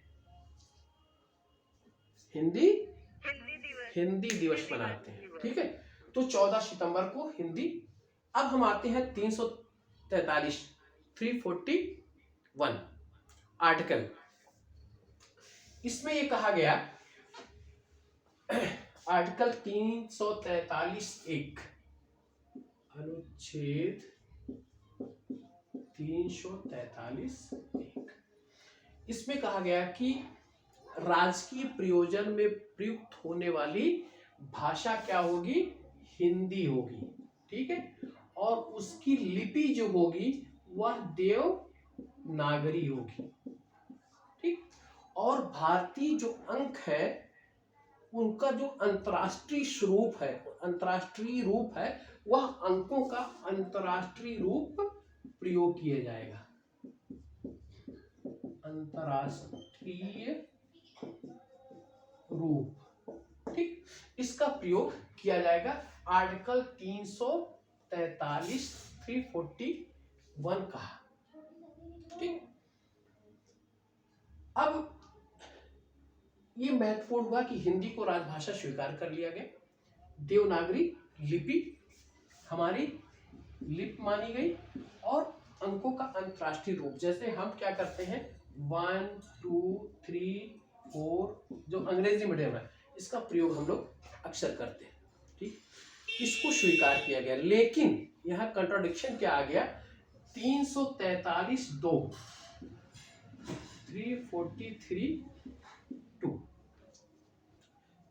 हिंदी दिवस मनाते हैं। ठीक है, तो 14 सितंबर को हिंदी। अब हम आते हैं 341 आर्टिकल। इसमें ये कहा गया, आर्टिकल 343(1), अनुच्छेद 343(1), इसमें कहा गया कि राजकीय प्रयोजन में प्रयुक्त होने वाली भाषा क्या होगी, हिंदी होगी। ठीक है, और उसकी लिपि जो होगी वह देवनागरी होगी। ठीक, और भारतीय जो अंक है उनका जो अंतर्राष्ट्रीय रूप है, वह अंकों का अंतर्राष्ट्रीय रूप प्रयोग किया जाएगा। अंतर्राष्ट्रीय रूप, ठीक, इसका प्रयोग किया जाएगा। आर्टिकल 341 कहा। ठीक, अब ये महत्वपूर्ण हुआ कि हिंदी को राजभाषा स्वीकार कर लिया गया। देवनागरी लिपि हमारी लिपि मानी गई, और अंकों का अंतर्राष्ट्रीय रूप, जैसे हम क्या करते हैं 1 2 3 4, जो अंग्रेजी मीडियम है इसका प्रयोग हम लोग अक्सर करते हैं। ठीक, इसको स्वीकार किया गया। लेकिन यहाँ कंट्राडिक्शन क्या आ गया, 343(2),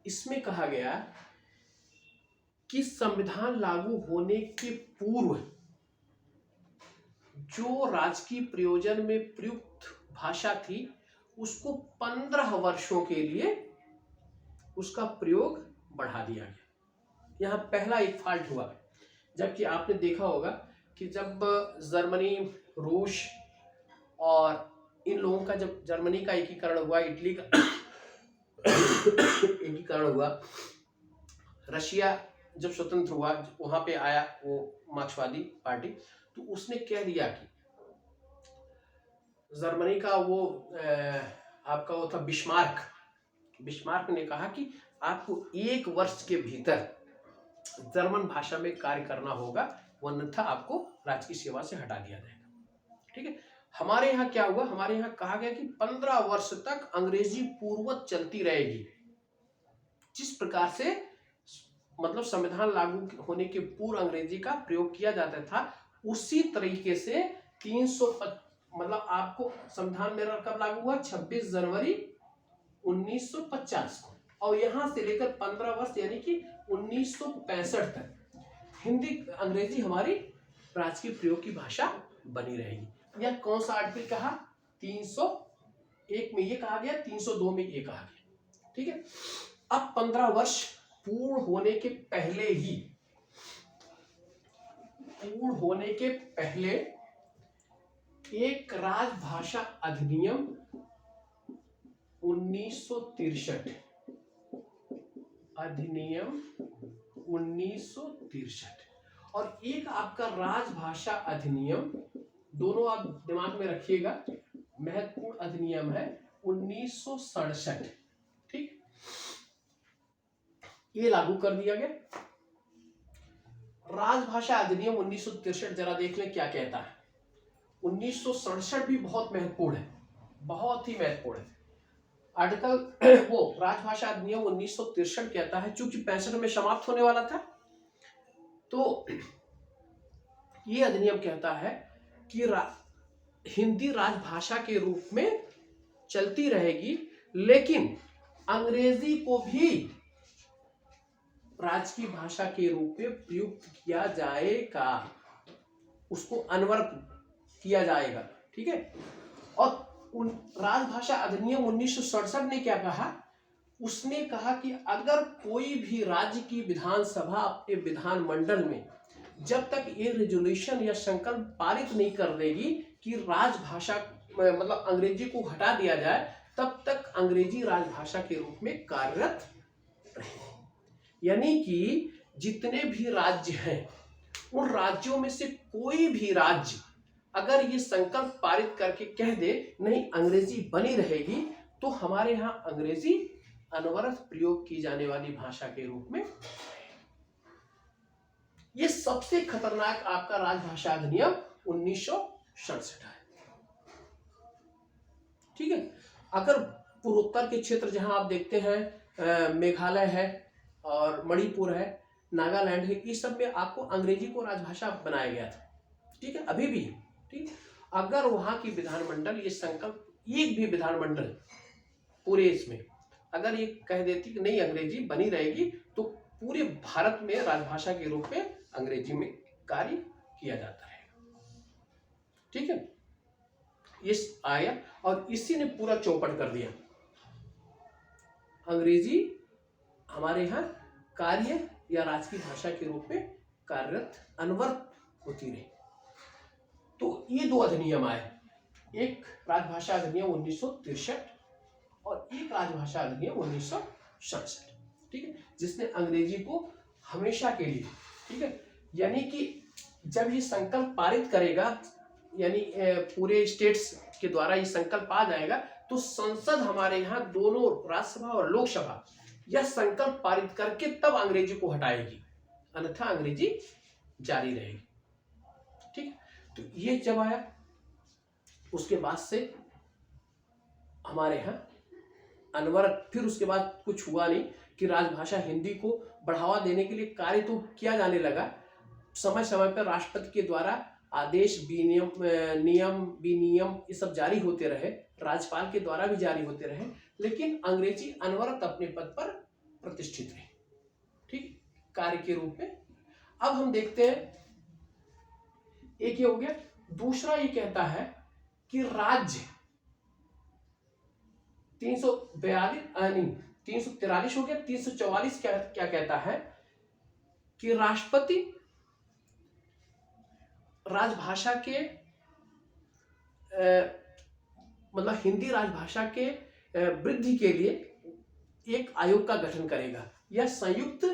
इसमें कहा गया कि संविधान लागू होने के पूर्व जो राजकीय प्रयोजन में प्रयुक्त भाषा थी, उसको 15 वर्षों के लिए उसका प्रयोग बढ़ा दिया गया। यहाँ पहला एक फॉल्ट हुआ, जबकि आपने देखा होगा कि जब जर्मनी, रूस और इन लोगों का, जब जर्मनी का एकीकरण हुआ, इटली का एकीकरण हुआ, रशिया जब स्वतंत्र हुआ, वहां पे आया वो मार्क्सवादी पार्टी, तो उसने कह दिया कि जर्मनी का वो आपका वो था बिस्मार्क ने कहा कि आपको 1 वर्ष के भीतर जर्मन भाषा में कार्य करना होगा, अन्यथा आपको राजकीय सेवा से हटा दिया जाएगा। ठीक है, हमारे यहाँ क्या हुआ, हमारे यहाँ कहा गया कि 15 वर्ष तक अंग्रेजी पूर्ववत चलती रहेगी। जिस प्रकार से मतलब संविधान लागू होने के पूर्व अंग्रेजी का प्रयोग किया जाता था, उसी तरीके से 300 मतलब आपको संविधान मेरा कब लागू हुआ? 26 जनवरी 1950 को, और यहां से लेकर 15 वर्ष यानी कि 1965 तक हिंदी अंग्रेजी हमारी राजकीय प्रयोग की भाषा बनी रहेगी। यह कौन सा आर्टिकल कहा? 301 में ये कहा गया, 302 में ये कहा गया। ठीक है, अब 15 वर्ष पूर्ण होने के पहले एक राजभाषा अधिनियम 1963 और एक आपका राजभाषा अधिनियम, दोनों आप दिमाग में रखिएगा, महत्वपूर्ण अधिनियम है 1967। ठीक, ये लागू कर दिया गया। राजभाषा अधिनियम 1963 जरा देख लें क्या कहता है। 1967 भी बहुत महत्वपूर्ण है, बहुत ही महत्वपूर्ण है। आर्टिकल वो राजभाषा अधिनियम 1963 कहता है, चूंकि 65 में समाप्त होने वाला था, तो ये अधिनियम कहता है कि हिंदी राजभाषा के रूप में चलती रहेगी, लेकिन अंग्रेजी को भी राजकीय भाषा के रूप में प्रयुक्त किया जाएगा, उसको अनवरत किया जाएगा। ठीक है, और राजभाषा अधिनियम 1967 ने क्या कहा? उसने कहा कि अगर कोई भी राज्य की विधानसभा अपने विधानमंडल में जब तक ये रेजोल्यूशन या संकल्प पारित नहीं कर देगी कि राजभाषा मतलब अंग्रेजी को हटा दिया जाए, तब तक अंग्रेजी राजभाषा के रूप में कार्यरत रहेगी। यानी कि जितने भी राज्य हैं, उन राज्यों में से कोई भी राज्य अगर ये संकल्प पारित करके कह दे नहीं अंग्रेजी बनी रहेगी, तो हमारे यहाँ अंग्रेजी अनवरत प्रयोग की जाने वाली भाषा के रूप में। ये सबसे खतरनाक आपका राजभाषा अधिनियम 1967 है। ठीक है, अगर पूर्वोत्तर के क्षेत्र जहां आप देखते हैं मेघालय है और मणिपुर है, नागालैंड है, इस सब में आपको अंग्रेजी को राजभाषा बनाया गया था। ठीक है, अभी भी। ठीक, अगर वहां की विधानमंडल ये संकल्प, एक भी विधानमंडल पूरे इसमें अगर ये कह देती कि नहीं अंग्रेजी बनी रहेगी, तो पूरे भारत में राजभाषा के रूप में अंग्रेजी में कार्य किया जाता है। ठीक है, इस आया और इसी ने पूरा चौपट कर दिया। अंग्रेजी हमारे यहाँ कार्य या राजकीय भाषा के रूप में कार्यरत अनवरत होती रही। तो ये दो अधिनियम आए, एक राजभाषा अधिनियम 1963 और एक राजभाषा अधिनियम 1967। ठीक है, जिसने अंग्रेजी को हमेशा के लिए, ठीक है, यानी कि जब ये संकल्प पारित करेगा, यानी पूरे स्टेट्स के द्वारा ये संकल्प आ जाएगा, तो संसद हमारे यहाँ दोनों राज्यसभा और लोकसभा यह संकल्प पारित करके तब अंग्रेजी को हटाएगी, अन्यथा अंग्रेजी जारी रहेगी। ठीक, तो ये जब आया, उसके बाद से हमारे यहाँ अनवरत, फिर उसके बाद कुछ हुआ नहीं कि राजभाषा हिंदी को बढ़ावा देने के लिए कार्य तो किया जाने लगा। समय समय पर राष्ट्रपति के द्वारा आदेश, नियम विनियम ये सब जारी होते रहे, राज्यपाल के द्वारा भी जारी होते रहे, लेकिन अंग्रेजी अनवरत अपने पद पर प्रतिष्ठित रही। ठीक, कार्य के रूप में। अब हम देखते हैं, एक ये हो गया। दूसरा ये कहता है कि राज्य 343 हो गया। 344 क्या कहता है कि राष्ट्रपति राजभाषा के मतलब हिंदी राजभाषा के वृद्धि के लिए एक आयोग का गठन करेगा या संयुक्त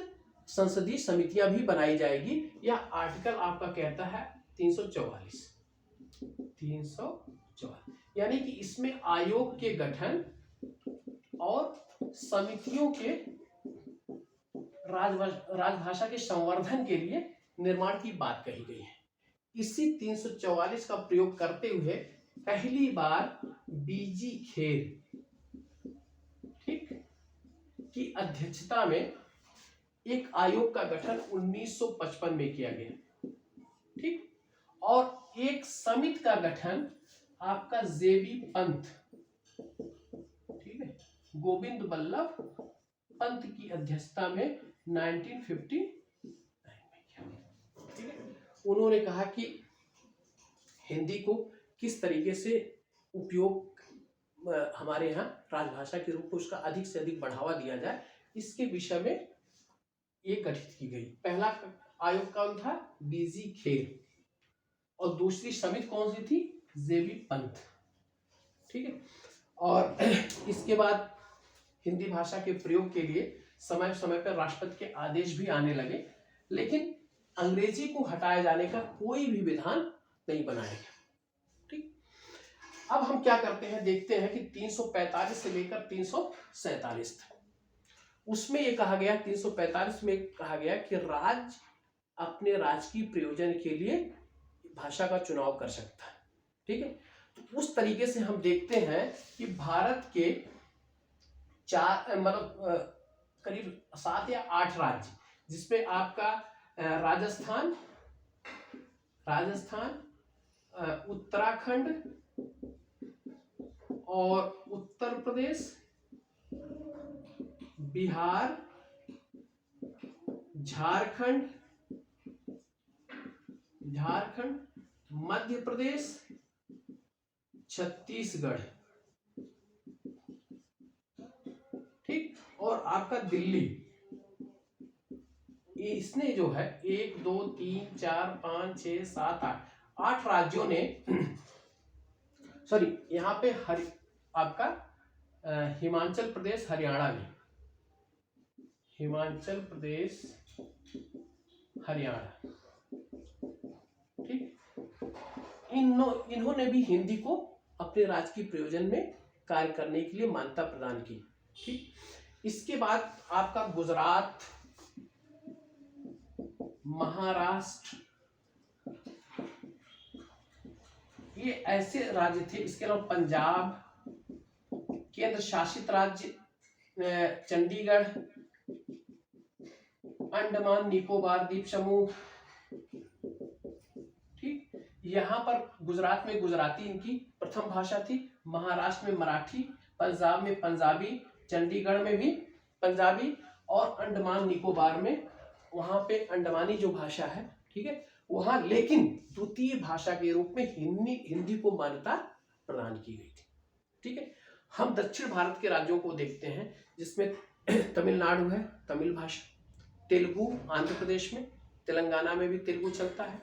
संसदीय समितियां भी बनाई जाएगी। यह आर्टिकल आपका कहता है 344, यानी कि इसमें आयोग के गठन और समितियों के राजभाषा के संवर्धन के लिए निर्माण की बात कही गई है। इसी 344 का प्रयोग करते हुए पहली बार बीजी खेर, ठीक, की अध्यक्षता में एक आयोग का गठन 1955 में किया गया, ठीक। और एक समिति का गठन आपका जेबी पंत, ठीक है, गोविंद बल्लभ पंत की अध्यक्षता में 1959 में किया गया, ठीक है। उन्होंने कहा कि हिंदी को किस तरीके से उपयोग हमारे यहाँ राजभाषा के रूप में उसका अधिक से अधिक बढ़ावा दिया जाए, इसके विषय में ये गठित की गई। पहला आयोग कौन था? बीजी खेर। और दूसरी समिति कौन सी थी? जेबी पंत, ठीक है। और इसके बाद हिंदी भाषा के प्रयोग के लिए समय समय पर राष्ट्रपति के आदेश भी आने लगे, लेकिन अंग्रेजी को हटाए जाने का कोई भी विधान नहीं बनाया गया, ठीक। अब हम क्या करते हैं, देखते हैं कि 345 से लेकर 347 तक, उसमें ये कहा गया, 345 में कहा गया कि राज्य अपने राजकीय प्रयोजन के लिए भाषा का चुनाव कर सकता है, ठीक है। तो उस तरीके से हम देखते हैं कि भारत के करीब 7 या 8 राज्य, जिसमें आपका राजस्थान, उत्तराखंड और उत्तर प्रदेश, बिहार, झारखंड, मध्य प्रदेश, छत्तीसगढ़, ठीक, और आपका दिल्ली, ये इसने जो है 1 2 3 4 5 6 7 8 राज्यों ने सॉरी, यहाँ पे आपका हिमाचल प्रदेश, हरियाणा में, हिमाचल प्रदेश, हरियाणा, ठीक, इन्होंने भी हिंदी को अपने राजकीय प्रयोजन में कार्य करने के लिए मान्यता प्रदान की, ठीक। इसके बाद आपका गुजरात, महाराष्ट्र, ये ऐसे राज्य थे। इसके अलावा पंजाब, केंद्र शासित राज्य चंडीगढ़, अंडमान निकोबार द्वीप समूह, ठीक। यहाँ पर गुजरात में गुजराती इनकी प्रथम भाषा थी, महाराष्ट्र में मराठी, पंजाब में पंजाबी, चंडीगढ़ में भी पंजाबी, और अंडमान निकोबार में वहां पे अंडमानी जो भाषा है, ठीक है, वहां लेकिन द्वितीय भाषा के रूप में हिंदी को मान्यता प्रदान की गई थी, ठीक है। हम दक्षिण भारत के राज्यों को देखते हैं, जिसमें तमिलनाडु है, तमिल भाषा, तेलुगु आंध्र प्रदेश में, तेलंगाना में भी तेलुगु चलता है,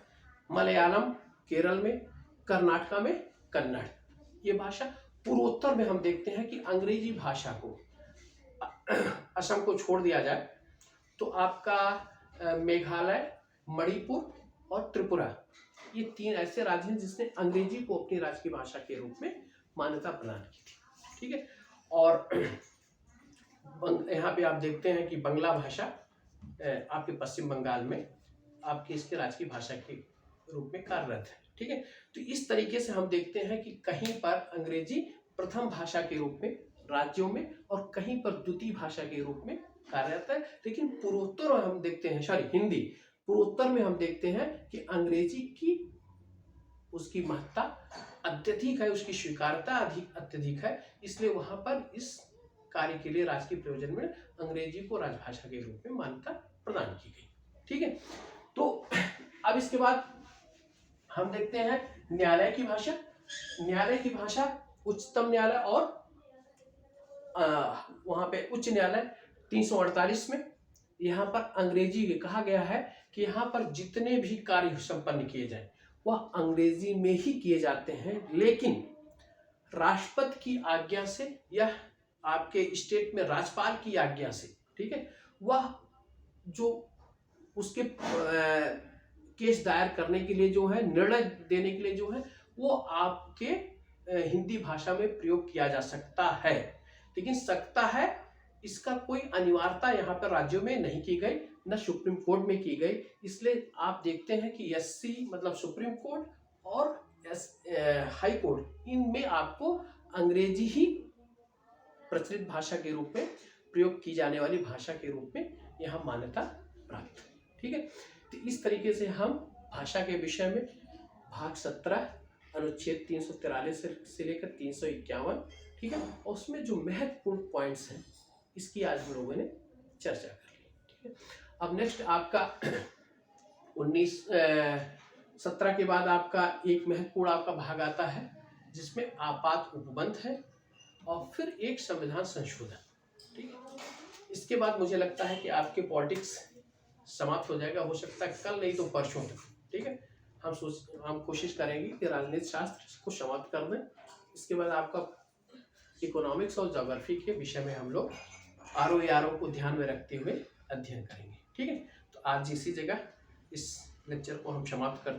मलयालम केरल में, कर्नाटका में कन्नड़, ये भाषा। पूर्वोत्तर में हम देखते हैं कि अंग्रेजी भाषा को, असम को छोड़ दिया जाए तो आपका मेघालय, मणिपुर और त्रिपुरा, ये 3 ऐसे राज्य हैं जिसने अंग्रेजी को अपनी राजकीय भाषा के रूप में मान्यता प्रदान की थी, ठीक है। और यहाँ पे आप देखते हैं कि बंगला भाषा आपके पश्चिम बंगाल में आपके इसके राजकीय भाषा के रूप में कार्यरत है, ठीक है। तो इस तरीके से हम देखते हैं कि कहीं पर अंग्रेजी प्रथम भाषा के रूप में राज्यों में और कहीं पर द्वितीय भाषा के रूप में कार्यरत है। लेकिन पूर्वोत्तर में हम देखते हैं, हिंदी पूर्वोत्तर में हम देखते हैं कि अंग्रेजी की उसकी महत्ता अत्यधिक है, उसकी स्वीकार्यता अत्यधिक है, इसलिए वहां पर इस कार्य के लिए राजकीय प्रयोजन में अंग्रेजी को राजभाषा के रूप में मान्यता प्रदान की गई, ठीक है। तो अब इसके बाद हम देखते हैं न्यायालय की भाषा। न्यायालय की भाषा उच्चतम न्यायालय और वहां पे उच्च न्यायालय 348 में, यहाँ पर अंग्रेजी कहा गया है कि यहाँ पर जितने भी कार्य संपन्न किए जाए वह अंग्रेजी में ही किए जाते हैं, लेकिन राष्ट्रपति की आज्ञा से या आपके स्टेट में राज्यपाल की आज्ञा से, ठीक है, वह जो उसके केस दायर करने के लिए जो है, निर्णय देने के लिए जो है, वो आपके हिंदी भाषा में प्रयोग किया जा सकता है। लेकिन सकता है, इसका कोई अनिवार्यता यहाँ पर राज्यों में नहीं की गई, न सुप्रीम कोर्ट में की गई। इसलिए आप देखते हैं कि एससी मतलब सुप्रीम कोर्ट और हाई कोर्ट, इनमें आपको अंग्रेजी ही प्रचलित भाषा के रूप में, प्रयोग की जाने वाली भाषा के रूप में यहाँ मान्यता प्राप्त। ठीक है, तो इस तरीके से हम भाषा के विषय में भाग 17 अनुच्छेद 343 से लेकर 351, ठीक है, और उसमें जो महत्वपूर्ण पॉइंट्स हैं इसकी आज हम लोगों ने चर्चा कर ली। ठीक है, अब नेक्स्ट आपका 17 के बाद आपका एक महत्वपूर्ण आपका भाग आता है जिसमें आपात उपबंध है और फिर एक संविधान संशोधन। ठीक है, इसके बाद मुझे लगता है कि आपके पॉलिटिक्स समाप्त हो जाएगा, हो सकता है कल नहीं तो परसों तक। ठीक है, हम कोशिश करेंगे कि राजनीति शास्त्र को समाप्त कर दें। इसके बाद आपका इकोनॉमिक्स और ज्योग्राफी के विषय में हम लोग ROE को ध्यान में रखते हुए अध्ययन करेंगे। ठीक है, तो आज इसी जगह इस लेक्चर को हम समाप्त करते हैं।